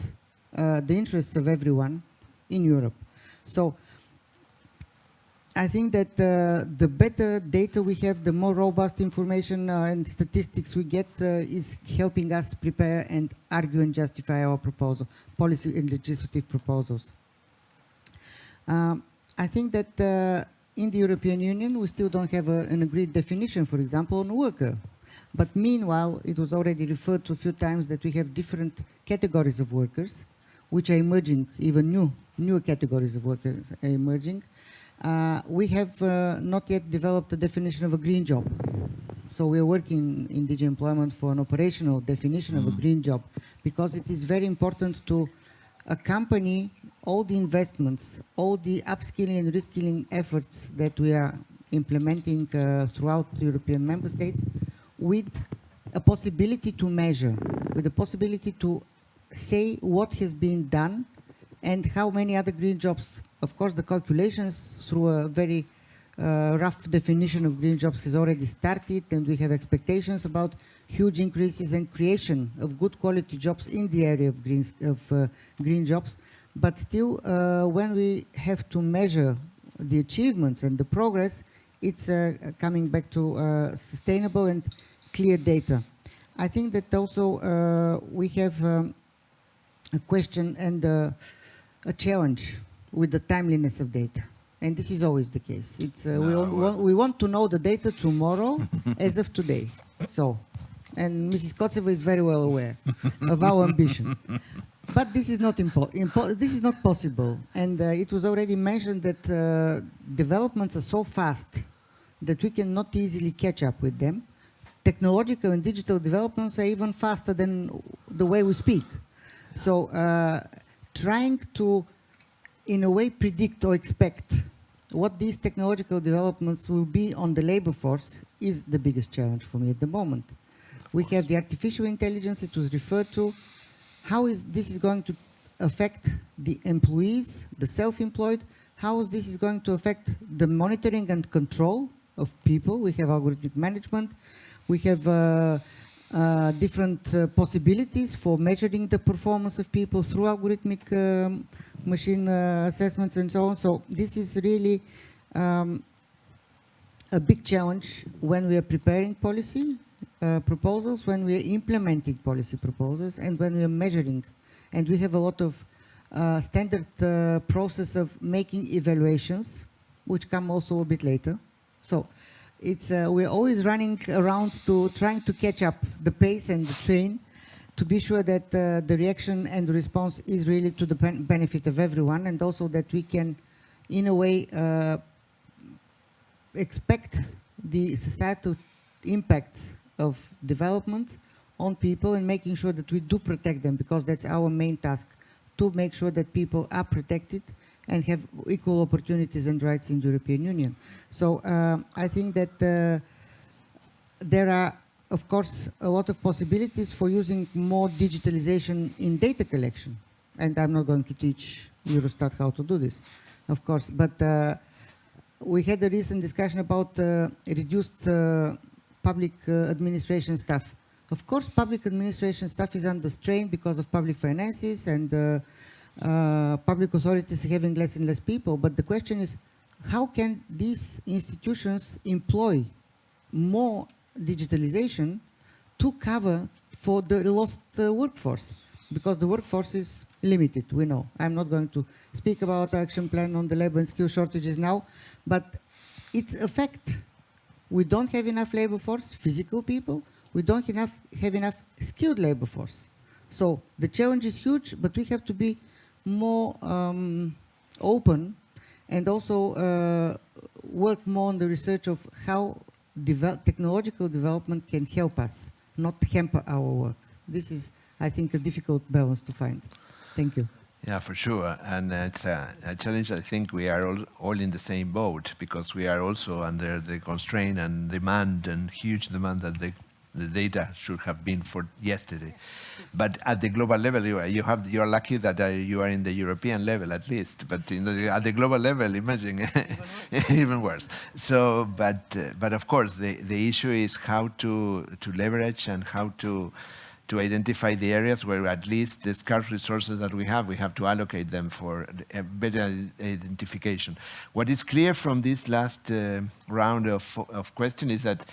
the interests of everyone in Europe. So I think that the better data we have, the more robust information and statistics we get is helping us prepare and argue and justify our proposal, policy and legislative proposals. I think that in the European Union we still don't have an agreed definition, for example, on worker. But meanwhile, it was already referred to a few times that we have different categories of workers, which are emerging, even new categories of workers are emerging. We have not yet developed a definition of a green job. So we are working in DG Employment for an operational definition of a green job, because it is very important to accompany all the investments, all the upskilling and reskilling efforts that we are implementing throughout the European member states with a possibility to measure, with a possibility to say what has been done and how many other green jobs. Of course, the calculations through a very rough definition of green jobs has already started, and we have expectations about huge increases and creation of good quality jobs in the area of green jobs. But still, when we have to measure the achievements and the progress, it's coming back to sustainable and clear data. I think that also we have a question and a challenge with the timeliness of data. And this is always the case. It's, we want to know the data tomorrow as of today. So And Mrs. Kotseva is very well aware of our ambition. But this is not this is not possible. And it was already mentioned that developments are so fast that we cannot easily catch up with them. Technological and digital developments are even faster than the way we speak. So trying to, in a way, predict or expect what these technological developments will be on the labor force is the biggest challenge for me at the moment. We have the artificial intelligence, it was referred to. How is this going to affect the employees, the self-employed? How is this going to affect the monitoring and control of people? We have algorithmic management. We have different possibilities for measuring the performance of people through algorithmic machine assessments and so on. So this is really a big challenge when we are preparing policy proposals, when we are implementing policy proposals, and when we are measuring. And we have a lot of standard process of making evaluations, which come also a bit later. So it's we're always running around to trying to catch up the pace and the train to be sure that the reaction and the response is really to the benefit of everyone, and also that we can, in a way, expect the societal impacts of development on people and making sure that we do protect them, because that's our main task, to make sure that people are protected and have equal opportunities and rights in the European Union. So I think that there are, of course, a lot of possibilities for using more digitalization in data collection. And I'm not going to teach Eurostat how to do this, of course. But we had a recent discussion about reduced public administration staff. Of course, public administration staff is under strain because of public finances and public authorities having less and less people. But the question is, how can these institutions employ more digitalization to cover for the lost workforce? Because the workforce is limited, we know. I'm not going to speak about action plan on the labor and skill shortages now, but it's a fact. We don't have enough labor force, physical people. We don't have enough skilled labor force. So the challenge is huge, but we have to be more open and also work more on the research of how technological development can help us, not hamper our work. This is, I think, a difficult balance to find. Thank you. Yeah, for sure. And it's a challenge. I think we are all in the same boat, because we are also under the constraint and demand, and huge demand that the data should have been for yesterday. But at the global level, you're lucky that you are in the European level at least. But at the global level, imagine even worse. So, but of course, the issue is how to leverage and how to identify the areas where at least the scarce resources that we have to allocate them for a better identification. What is clear from this last round of questions is that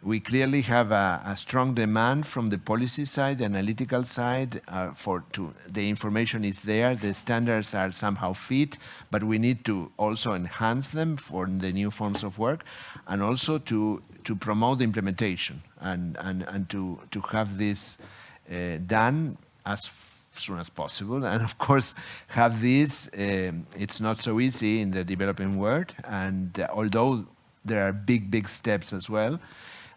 we clearly have a strong demand from the policy side, the analytical side, the information is there, the standards are somehow fit, but we need to also enhance them for the new forms of work, and also to promote the implementation and to have this done as soon as possible. And of course, have this, it's not so easy in the developing world, and although there are big steps as well,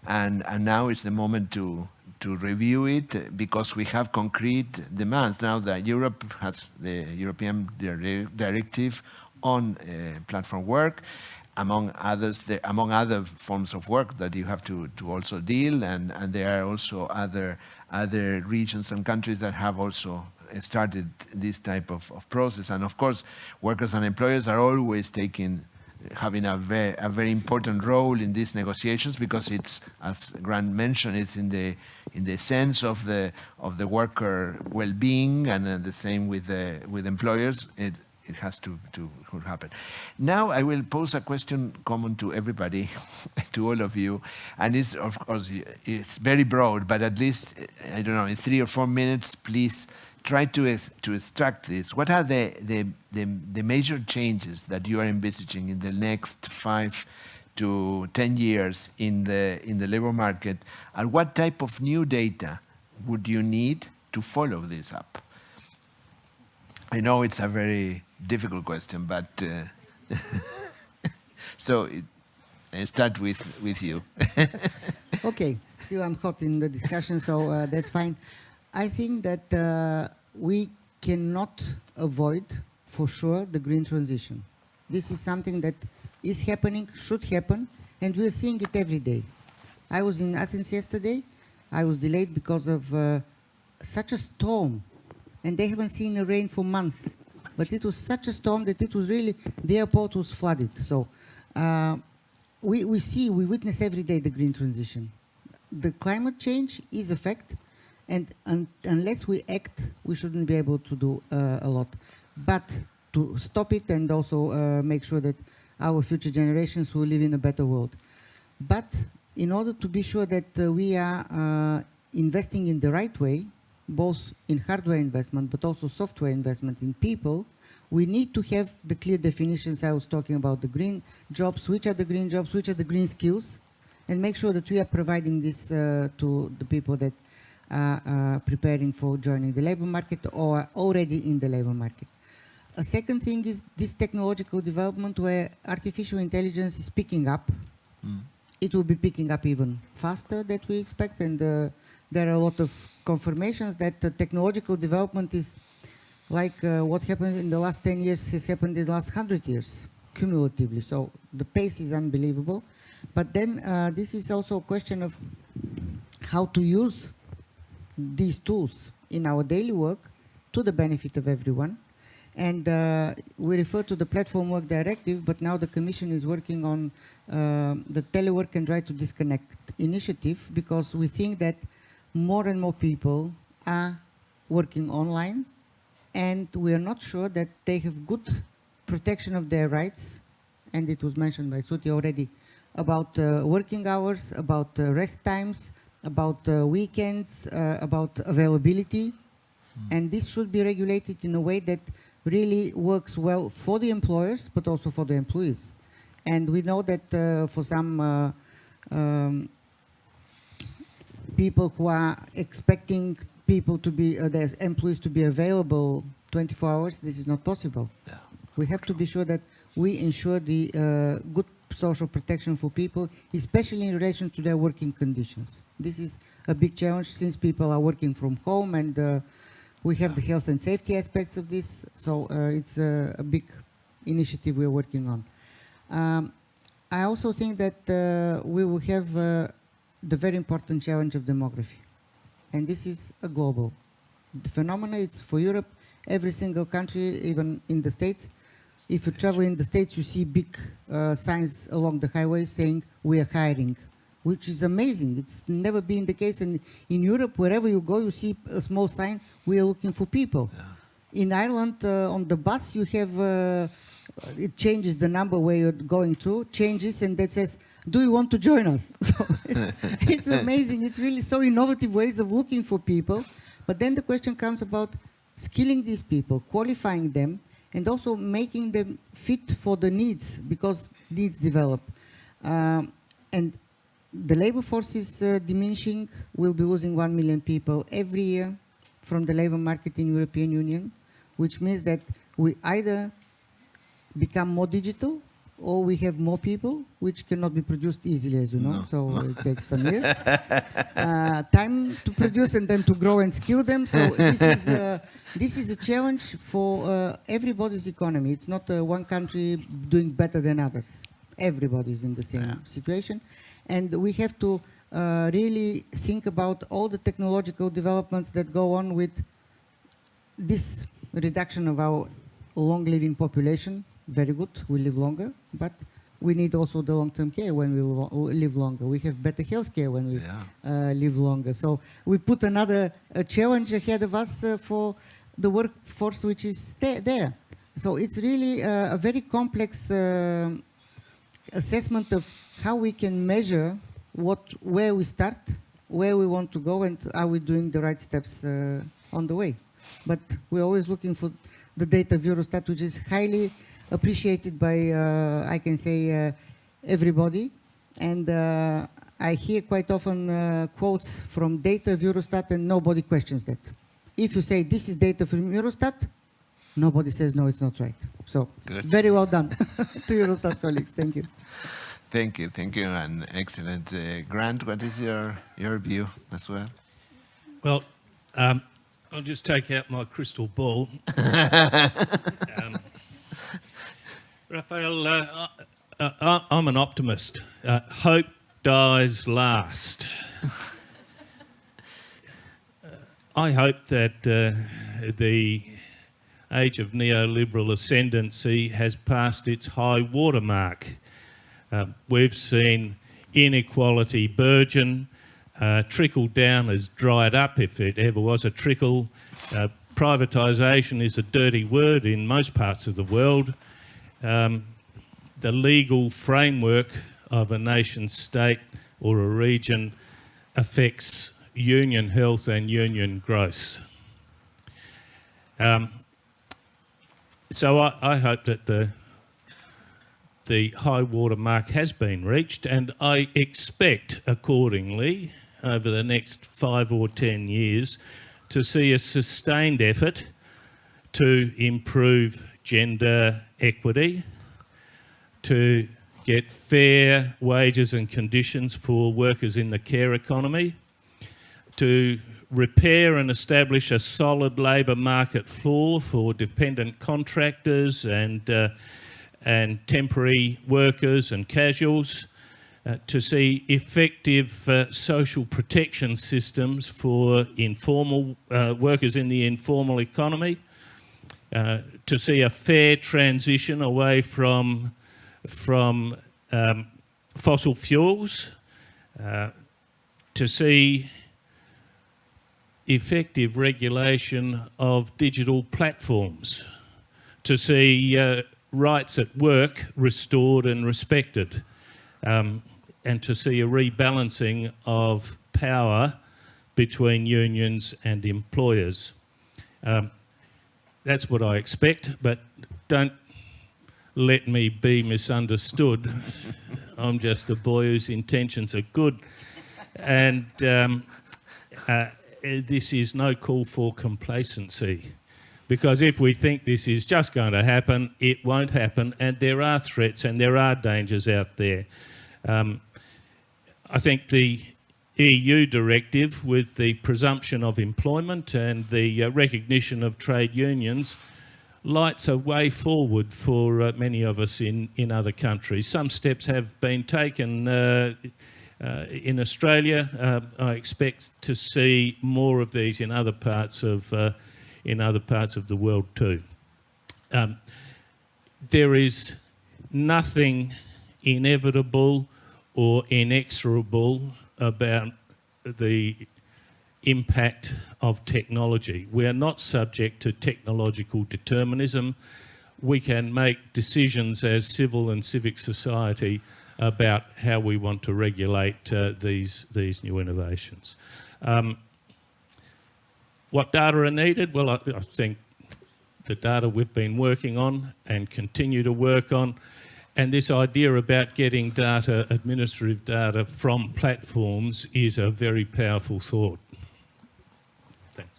and now it's the moment to review it, because we have concrete demands. Now that Europe has the European Directive on platform work, among other forms of work that you have to also deal, and there are also other regions and countries that have also started this type of process. And of course, workers and employers are always having a very important role in these negotiations, because it's, as Grant mentioned, it's in the sense of the worker well-being, and the same with employers. It has to happen. Now I will pose a question common to everybody, to all of you, and it's, of course, it's very broad, but at least, I don't know, in 3 or 4 minutes, please try to extract this. What are the major changes that you are envisaging in the next 5 to 10 years in the labor market, and what type of new data would you need to follow this up? I know it's a very difficult question, but so I start with you. Okay, still I'm hot in the discussion, so that's fine. I think that we cannot avoid, for sure, the green transition. This is something that is happening, should happen, and we're seeing it every day. I was in Athens yesterday. I was delayed because of such a storm, and they haven't seen the rain for months. But it was such a storm that it was really, the airport was flooded. So we witness every day the green transition. The climate change is a fact, and unless we act, we shouldn't be able to do a lot. But to stop it and also make sure that our future generations will live in a better world. But in order to be sure that we are investing in the right way, both in hardware investment but also software investment in people, we need to have the clear definitions. I was talking about the green jobs, which are the green jobs, which are the green skills, and make sure that we are providing this to the people that are preparing for joining the labor market or are already in the labor market. A second thing is this technological development where artificial intelligence is picking up. It will be picking up even faster than we expect, and there are a lot of confirmations that the technological development is like what happened in the last 10 years has happened in the last 100 years, cumulatively. So the pace is unbelievable. But then this is also a question of how to use these tools in our daily work to the benefit of everyone. And we refer to the Platform Work Directive, but now the Commission is working on the Telework and Right to Disconnect initiative, because we think that more and more people are working online, and we are not sure that they have good protection of their rights. And it was mentioned by Suti already about working hours, about rest times, about weekends, about availability. And this should be regulated in a way that really works well for the employers, but also for the employees. And we know that for some people who are expecting people to be, their employees to be available 24 hours, this is not possible. Yeah. We have to be sure that we ensure the good social protection for people, especially in relation to their working conditions. This is a big challenge since people are working from home, and we have the health and safety aspects of this, so it's a big initiative we're working on. I also think that we will have the very important challenge of demography. And this is a global phenomenon. It's for Europe, every single country, even in the States. If you travel in the States, you see big signs along the highway saying, we are hiring, which is amazing. It's never been the case. And in Europe, wherever you go, you see a small sign, we are looking for people. Yeah. In Ireland, on the bus, you have, it changes the number where you're going to, changes, and that says, do you want to join us? So it's amazing. It's really so innovative ways of looking for people. But then the question comes about skilling these people, qualifying them, and also making them fit for the needs, because needs develop. And the labor force is diminishing. We'll be losing 1 million people every year from the labor market in European Union, which means that we either become more digital or we have more people, which cannot be produced easily, as you know, so it takes some years. Time to produce and then to grow and skill them. So this is a challenge for everybody's economy. It's not one country doing better than others. Everybody's in the same situation. And we have to really think about all the technological developments that go on with this reduction of our long-living population. Very good, we live longer, but we need also the long-term care when we live longer. We have better health care when we live longer. So we put another challenge ahead of us for the workforce which is there. So it's really a very complex assessment of how we can measure where we start, where we want to go, and are we doing the right steps on the way. But we're always looking for the data of Eurostat, which is highly appreciated by, I can say, everybody. And I hear quite often quotes from data of Eurostat and nobody questions that. If you say this is data from Eurostat, nobody says no, it's not right. So Good. very well done to Eurostat colleagues. Thank you. Thank you, and excellent. Grant, what is your view as well? Well, I'll just take out my crystal ball. Raphael, I'm an optimist. Hope dies last. I hope that the age of neoliberal ascendancy has passed its high watermark. We've seen inequality burgeon. Trickle down has dried up, if it ever was a trickle. Privatisation is a dirty word in most parts of the world. The legal framework of a nation state or a region affects union health and union growth. So I hope that the high water mark has been reached, and I expect accordingly over the next 5 or 10 years to see a sustained effort to improve gender equity, to get fair wages and conditions for workers in the care economy, to repair and establish a solid labour market floor for dependent contractors and temporary workers and casuals, to see effective social protection systems for informal workers in the informal economy, to see a fair transition away from fossil fuels, to see effective regulation of digital platforms, to see rights at work restored and respected, and to see a rebalancing of power between unions and employers. That's what I expect, but don't let me be misunderstood. I'm just a boy whose intentions are good, and this is no call for complacency, because if we think this is just going to happen, it won't happen, and there are threats and there are dangers out there. I think the EU directive, with the presumption of employment and the recognition of trade unions, lights a way forward for many of us in other countries. Some steps have been taken in Australia. I expect to see more of these in other parts of the world too. There is nothing inevitable or inexorable about the impact of technology. We are not subject to technological determinism. We can make decisions as civil and civic society about how we want to regulate these new innovations. What data are needed? Well, I think the data we've been working on and continue to work on, and this idea about getting data, administrative data from platforms, is a very powerful thought. Thanks.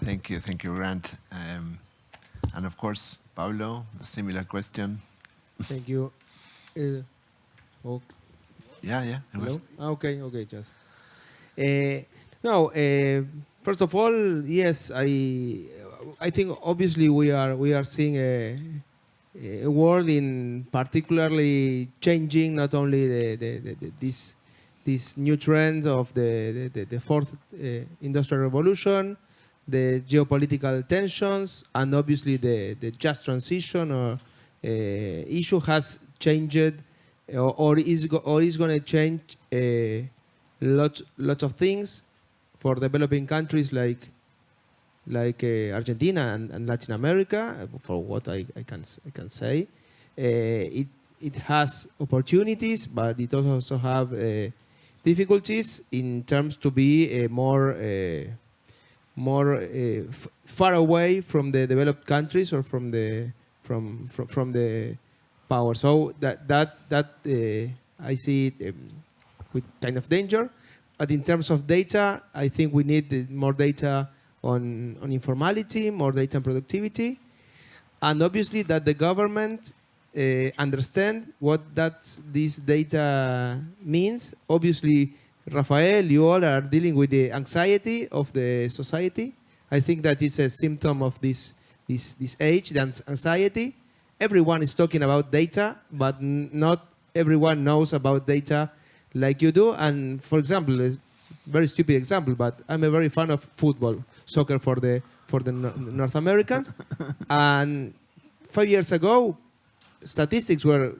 Thank you, Grant. And of course, Paulo, a similar question. Thank you. Oh, Yeah. hello? Okay, just. First of all, yes, I think obviously we are seeing a world in particularly changing, not only this new trend of the fourth industrial revolution, the geopolitical tensions, and obviously the just transition issue has changed or is going to change lots of things for developing countries like Argentina and Latin America. For what I can say, it has opportunities, but it also have difficulties in terms to be more far away from the developed countries or from the power. So I see it with kind of danger. But in terms of data, I think we need more data on informality, more data on productivity, and obviously that the government understand what this data means. Obviously, Rafael, you all are dealing with the anxiety of the society. I think that is a symptom of this age, the anxiety. Everyone is talking about data, but not everyone knows about data like you do. And for example, a very stupid example, but I'm a very fan of football, soccer for the North Americans. And 5 years ago, statistics were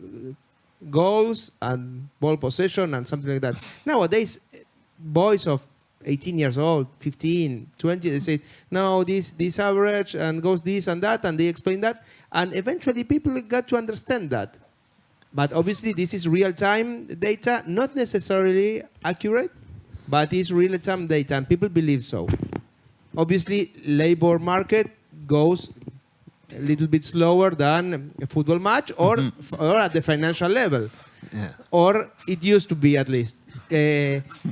goals and ball possession and something like that. Nowadays, boys of 18 years old, 15, 20, they say, no, this average and goes this and that, and they explain that. And eventually people got to understand that. But obviously this is real-time data, not necessarily accurate, but it's real-time data, and people believe so. Obviously, labor market goes a little bit slower than a football match or at the financial level. Yeah. Or it used to be at least.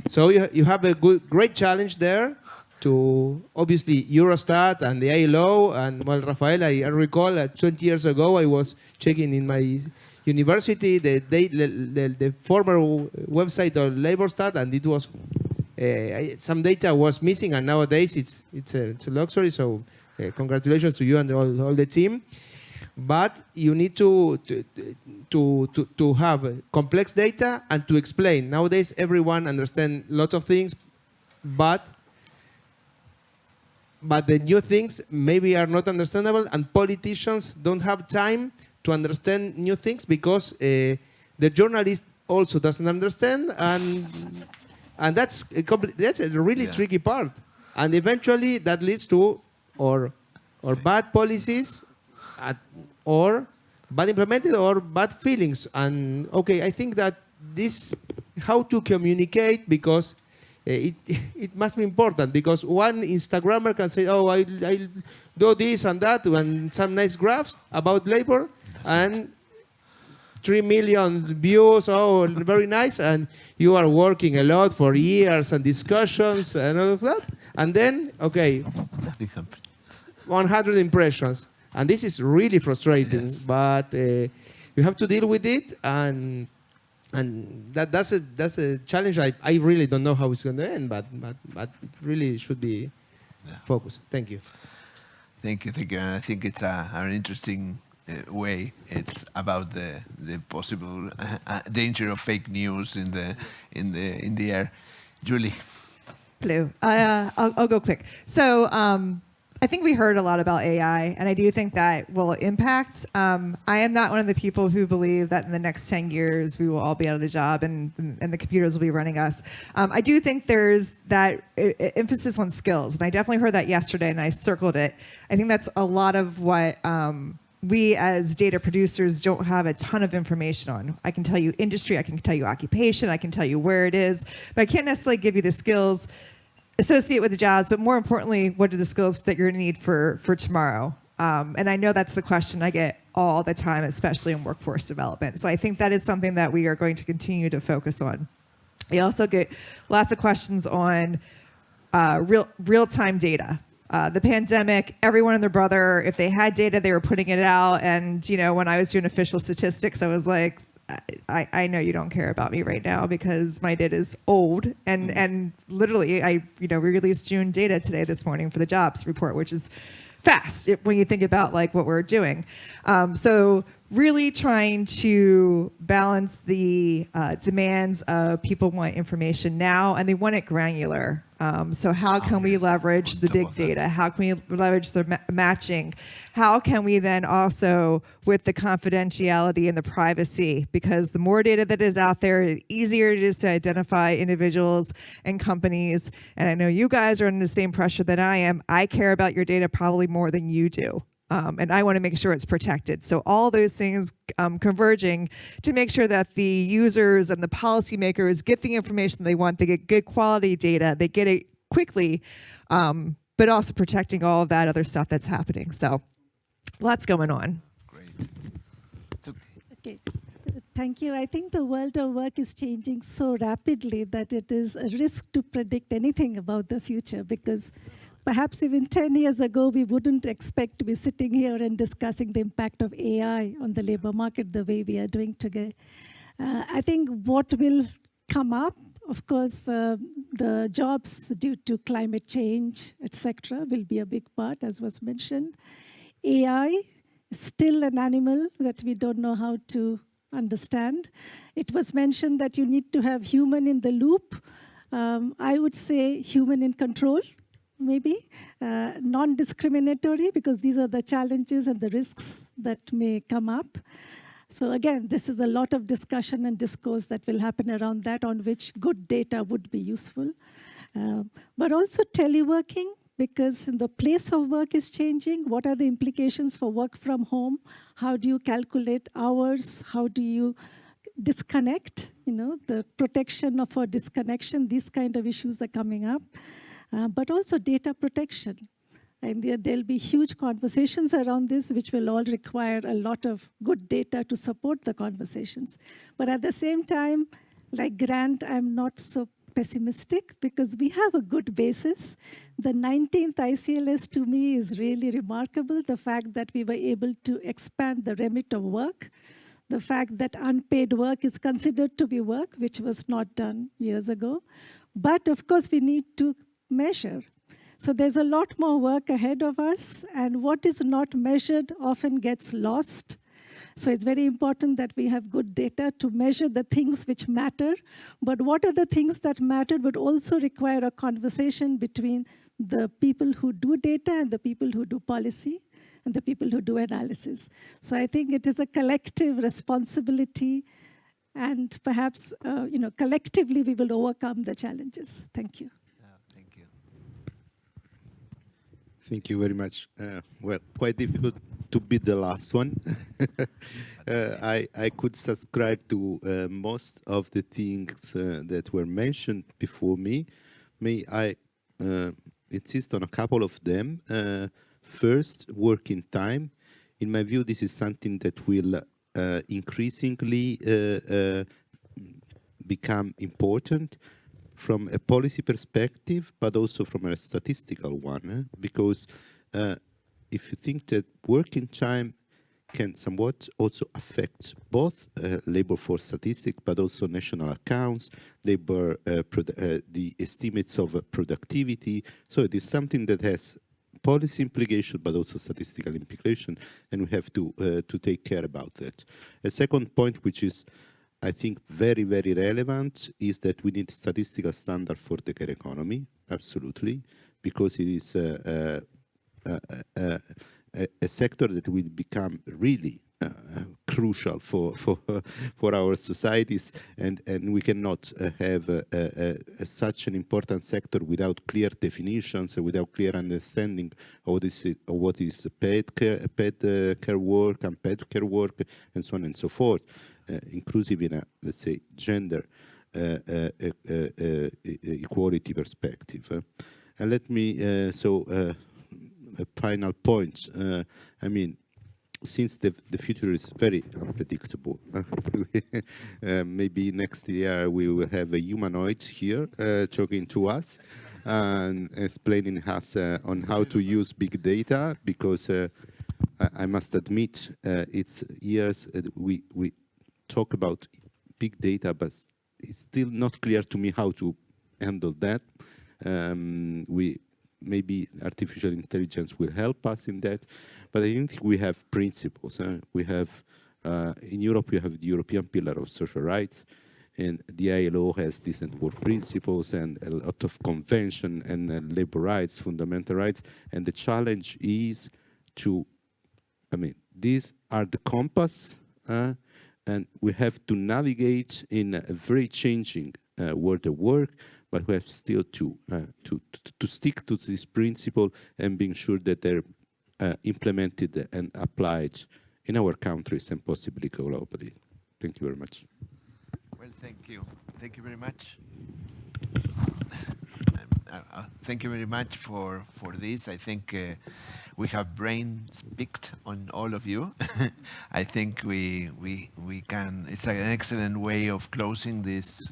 So you have a great challenge there to, obviously, Eurostat and the ILO. And, well, Rafael, I recall 20 years ago I was checking in my university the former website of LaborStat, and it was some data was missing, and nowadays it's a luxury. So congratulations to you and all the team. But you need to have complex data and to explain. Nowadays, everyone understands lots of things, but the new things maybe are not understandable, and politicians don't have time to understand new things because the journalist also doesn't understand, and that's a really tricky part. And eventually, that leads to or bad policies, or bad implemented, or bad feelings. And okay, I think that this how to communicate, because it must be important, because one Instagrammer can say, oh, I'll do this and that, and some nice graphs about labor, and 3 million views, oh, very nice, and you are working a lot for years and discussions and all of that, and then, okay, 100 impressions. And this is really frustrating, yes. But you have to deal with it, and that's a challenge. I really don't know how it's going to end, but it really should be focused. Thank you. Thank you. And I think it's an interesting way. It's about the possible danger of fake news in the air. Julie. Hello. I'll go quick. So. I think we heard a lot about AI, and I do think that will impact. I am not one of the people who believe that in the next 10 years we will all be out of a job and the computers will be running us. I do think there's that emphasis on skills, and I definitely heard that yesterday, and I circled it. I think that's a lot of what we as data producers don't have a ton of information on. I can tell you industry, I can tell you occupation, I can tell you where it is, but I can't necessarily give you the skills associate with the jobs, but more importantly, what are the skills that you're going to need for tomorrow? And I know that's the question I get all the time, especially in workforce development. So I think that is something that we are going to continue to focus on. I also get lots of questions on real-time data. The pandemic, everyone and their brother, if they had data, they were putting it out. And when I was doing official statistics, I was like, I know you don't care about me right now because my data is old, and literally we released June data this morning for the jobs report, which is fast when you think about like what we're doing. So really trying to balance the demands of people want information now and they want it granular. So how can we leverage the big data? How can we leverage the matching? How can we then also with the confidentiality and the privacy? Because the more data that is out there, the easier it is to identify individuals and companies. And I know you guys are under the same pressure that I am. I care about your data probably more than you do. And I want to make sure it's protected. So all those things converging to make sure that the users and the policymakers get the information they want. They get good quality data. They get it quickly, but also protecting all of that other stuff that's happening. So lots going on. Great. Okay. Thank you. I think the world of work is changing so rapidly that it is a risk to predict anything about the future, because perhaps even 10 years ago, we wouldn't expect to be sitting here and discussing the impact of AI on the labor market the way we are doing today. I think what will come up, of course, the jobs due to climate change, etc., will be a big part, as was mentioned. AI is still an animal that we don't know how to understand. It was mentioned that you need to have human in the loop. I would say human in control, maybe. Non-discriminatory, because these are the challenges and the risks that may come up. So again, this is a lot of discussion and discourse that will happen around that, on which good data would be useful. But also teleworking, because the place of work is changing. What are the implications for work from home? How do you calculate hours? How do you disconnect? The protection of our disconnection, these kind of issues are coming up. But also data protection. And there'll be huge conversations around this, which will all require a lot of good data to support the conversations. But at the same time, like Grant, I'm not so pessimistic, because we have a good basis. The 19th ICLS to me is really remarkable. The fact that we were able to expand the remit of work, the fact that unpaid work is considered to be work, which was not done years ago. But of course, we need to measure. So there's a lot more work ahead of us, and what is not measured often gets lost. So it's very important that we have good data to measure the things which matter. But what are the things that matter would also require a conversation between the people who do data and the people who do policy and the people who do analysis. So I think it is a collective responsibility, and perhaps collectively we will overcome the challenges. Thank you. Thank you. Thank you very much. Well, quite difficult to be the last one. I could subscribe to most of the things that were mentioned before me. May I insist on a couple of them? First, working time. In my view, this is something that will increasingly become important from a policy perspective, but also from a statistical one, because if you think that working time can somewhat also affect both labor force statistics, but also national accounts, labor, the estimates of productivity. So it is something that has policy implication, but also statistical implication, and we have to take care about that. A second point, which is, I think, very, very relevant, is that we need statistical standard for the care economy, absolutely, because it is a sector that will become really crucial for our societies, and we cannot have such an important sector without clear definitions, without clear understanding of what is paid care work, unpaid care work, and so on and so forth, inclusive in a, let's say, gender equality perspective. And let me, a final point. I mean, since the future is very unpredictable, maybe next year we will have a humanoid here talking to us and explaining us on how to use big data, because I must admit, it's years we talk about big data, but it's still not clear to me how to handle that. Maybe artificial intelligence will help us in that, but I think we have principles. We have, in Europe, we have the European Pillar of Social Rights, and the ILO has decent work principles and a lot of convention and labor rights, fundamental rights, and the challenge is to, these are the compass, and we have to navigate in a very changing world of work, but we have still to stick to this principle and being sure that they're implemented and applied in our countries and possibly globally. Thank you very much. Well, thank you. Thank you very much. Thank you very much for this. I think we have brains picked on all of you. I think we can. It's an excellent way of closing this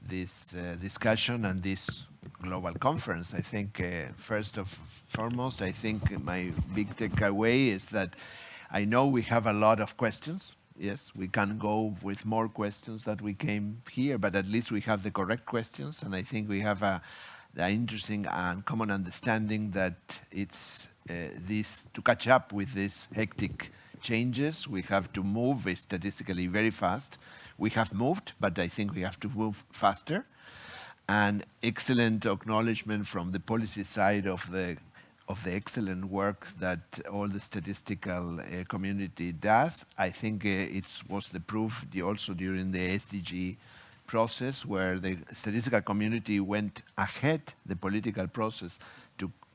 discussion and this global conference. I think first of foremost, I think my big takeaway is that I know we have a lot of questions. Yes, we can go with more questions that we came here, but at least we have the correct questions, and I think we have an interesting and common understanding that it's this to catch up with these hectic changes. We have to move statistically very fast. We have moved, but I think we have to move faster. And excellent acknowledgement from the policy side of the excellent work that all the statistical community does. I think it was the proof also during the SDG process, where the statistical community went ahead the political process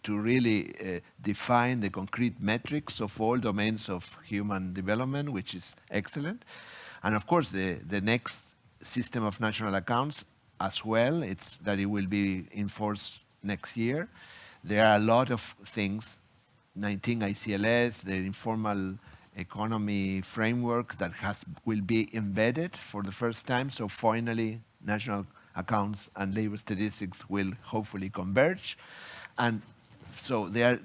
to really define the concrete metrics of all domains of human development, which is excellent. And of course, the next system of national accounts as well, it's that it will be in force next year. There are a lot of things, 19 ICLS, the informal economy framework that will be embedded for the first time. So finally, national accounts and labor statistics will hopefully converge. And so there are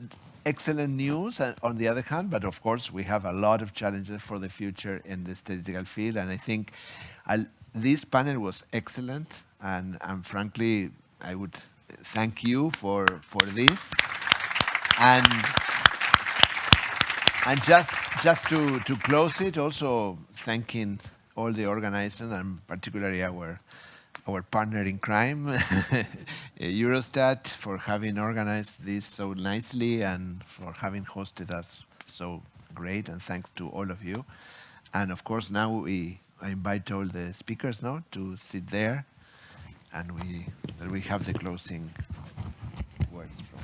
excellent news on the other hand, but of course we have a lot of challenges for the future in the statistical field. And I think this panel was excellent, and frankly, I would thank you for this. And just to close it, also thanking all the organizers and particularly our partner in crime, Eurostat, for having organized this so nicely and for having hosted us so great, and thanks to all of you. And of course now I invite all the speakers now to sit there, and we have the closing words from.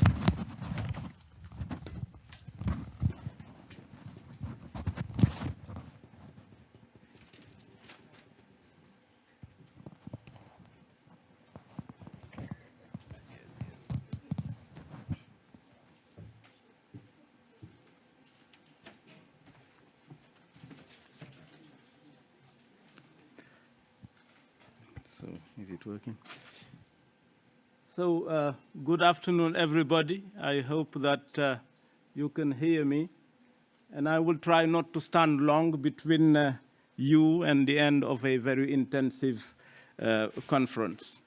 So, is it working? So, good afternoon, everybody. I hope that you can hear me. And I will try not to stand long between you and the end of a very intensive conference.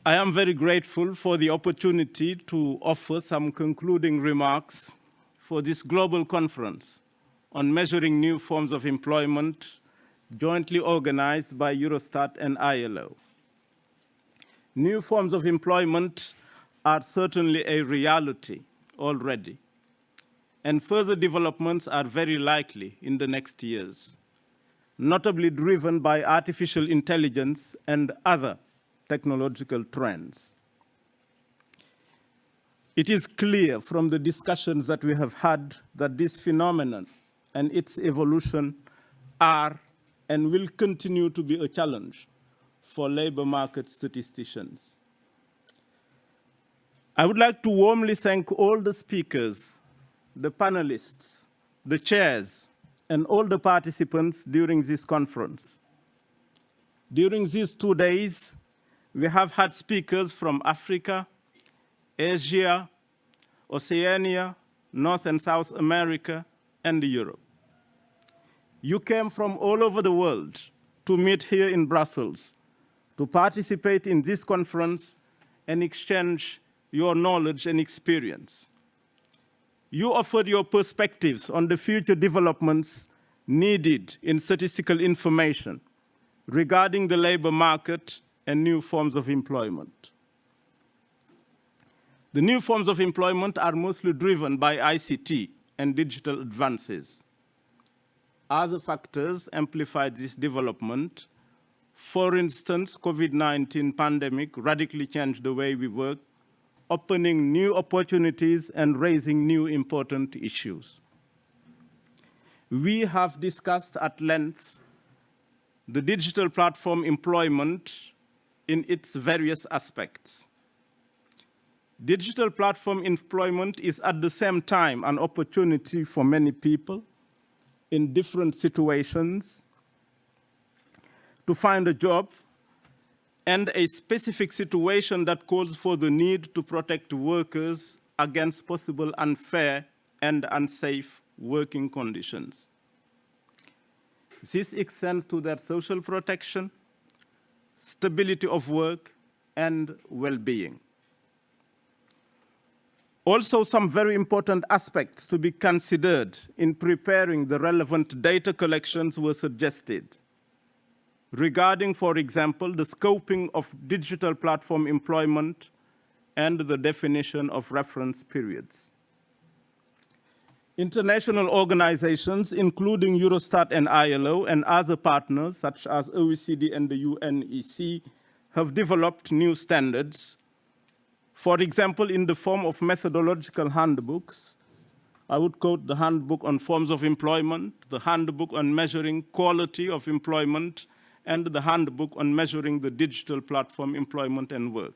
I am very grateful for the opportunity to offer some concluding remarks for this global conference on measuring new forms of employment, jointly organized by Eurostat and ILO. New forms of employment are certainly a reality already, and further developments are very likely in the next years, notably driven by artificial intelligence and other technological trends. It is clear from the discussions that we have had that this phenomenon and its evolution are and will continue to be a challenge for labor market statisticians. I would like to warmly thank all the speakers, the panelists, the chairs, and all the participants during this conference. During these 2 days, we have had speakers from Africa, Asia, Oceania, North and South America, and Europe. You came from all over the world to meet here in Brussels, to participate in this conference and exchange your knowledge and experience. You offered your perspectives on the future developments needed in statistical information regarding the labor market and new forms of employment. The new forms of employment are mostly driven by ICT and digital advances. Other factors amplified this development. For instance, COVID-19 pandemic radically changed the way we work, opening new opportunities and raising new important issues. We have discussed at length the digital platform employment in its various aspects. Digital platform employment is at the same time an opportunity for many people in different situations to find a job, and a specific situation that calls for the need to protect workers against possible unfair and unsafe working conditions. This extends to their social protection, stability of work, and well-being. Also, some very important aspects to be considered in preparing the relevant data collections were suggested regarding, for example, the scoping of digital platform employment and the definition of reference periods. International organizations, including Eurostat and ILO and other partners such as OECD and the UNEC, have developed new standards, for example, in the form of methodological handbooks. I would quote the Handbook on Forms of Employment, the Handbook on Measuring Quality of Employment, and the Handbook on Measuring the Digital Platform Employment and Work.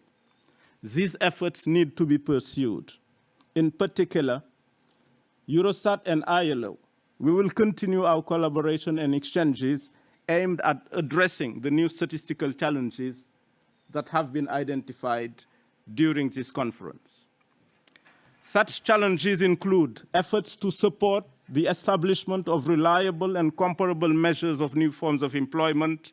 These efforts need to be pursued. In particular, Eurostat and ILO, we will continue our collaboration and exchanges aimed at addressing the new statistical challenges that have been identified during this conference. Such challenges include efforts to support the establishment of reliable and comparable measures of new forms of employment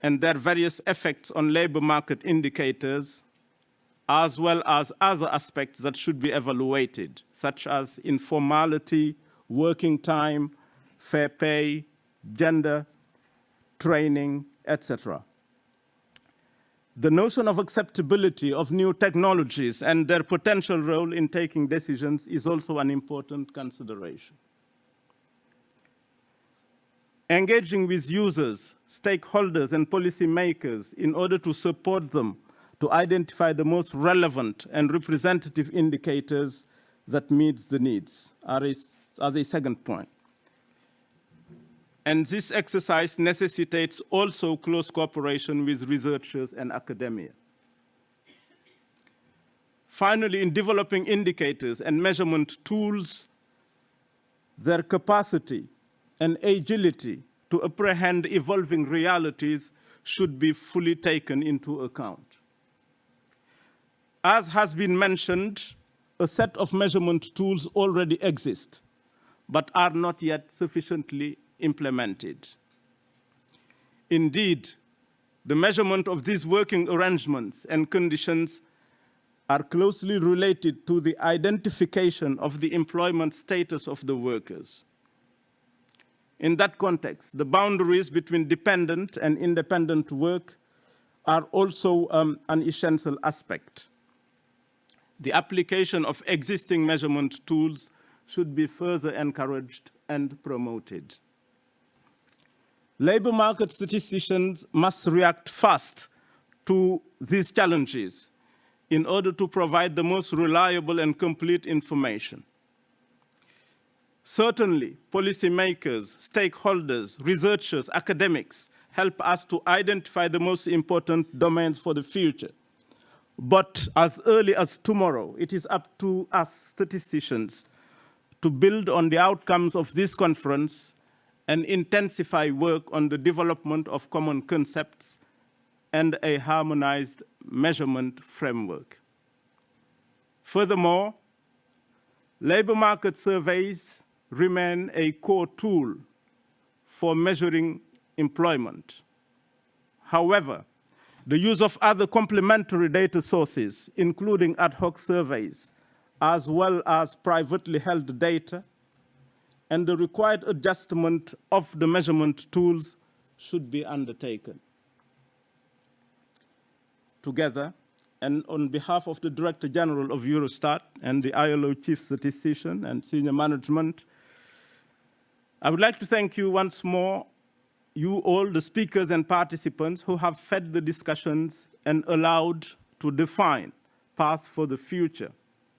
and their various effects on labor market indicators, as well as other aspects that should be evaluated, such as informality, working time, fair pay, gender, training, etc. The notion of acceptability of new technologies and their potential role in taking decisions is also an important consideration. Engaging with users, stakeholders, and policymakers in order to support them to identify the most relevant and representative indicators that meets the needs as a second point. And this exercise necessitates also close cooperation with researchers and academia. Finally, in developing indicators and measurement tools, their capacity and agility to apprehend evolving realities should be fully taken into account. As has been mentioned, a set of measurement tools already exist, but are not yet sufficiently implemented. Indeed, the measurement of these working arrangements and conditions are closely related to the identification of the employment status of the workers. In that context, the boundaries between dependent and independent work are also an essential aspect. The application of existing measurement tools should be further encouraged and promoted. Labor market statisticians must react fast to these challenges in order to provide the most reliable and complete information. Certainly, policymakers, stakeholders, researchers, academics help us to identify the most important domains for the future. But as early as tomorrow, it is up to us statisticians to build on the outcomes of this conference and intensify work on the development of common concepts and a harmonized measurement framework. Furthermore, labor market surveys remain a core tool for measuring employment. However, the use of other complementary data sources, including ad hoc surveys, as well as privately held data, and the required adjustment of the measurement tools should be undertaken. Together, and on behalf of the Director General of Eurostat and the ILO Chief Statistician and senior management, I would like to thank you once more, you all, the speakers and participants who have fed the discussions and allowed to define paths for the future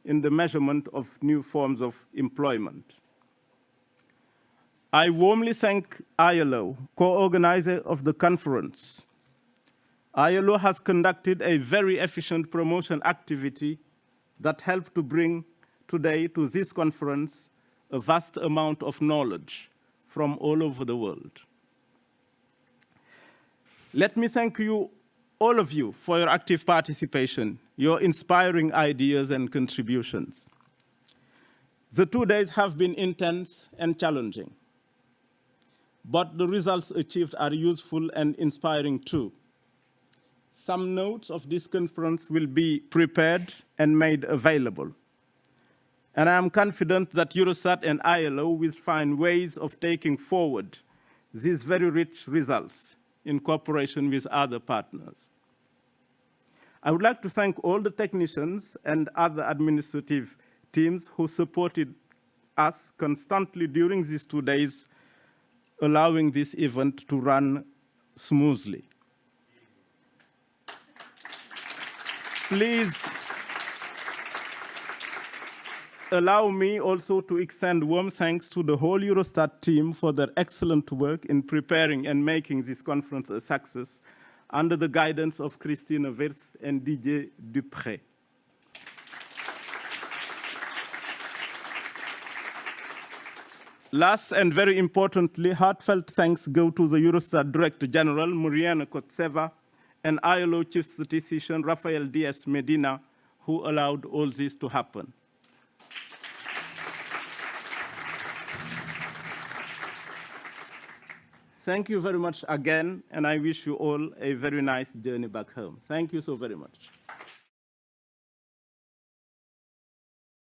in the measurement of new forms of employment. I warmly thank ILO, co-organizer of the conference, ILO has conducted a very efficient promotion activity that helped to bring today to this conference a vast amount of knowledge from all over the world. Let me thank you, all of you, for your active participation, your inspiring ideas and contributions. The 2 days have been intense and challenging, but the results achieved are useful and inspiring too. Some notes of this conference will be prepared and made available. And I am confident that Eurostat and ILO will find ways of taking forward these very rich results in cooperation with other partners. I would like to thank all the technicians and other administrative teams who supported us constantly during these 2 days, allowing this event to run smoothly. Please allow me also to extend warm thanks to the whole Eurostat team for their excellent work in preparing and making this conference a success under the guidance of Christine Vers and Didier Dupré. Last and very importantly, heartfelt thanks go to the Eurostat Director General, Muriana Kotseva, and ILO Chief Statistician, Rafael Diaz Medina, who allowed all this to happen. Thank you very much again, and I wish you all a very nice journey back home. Thank you so very much.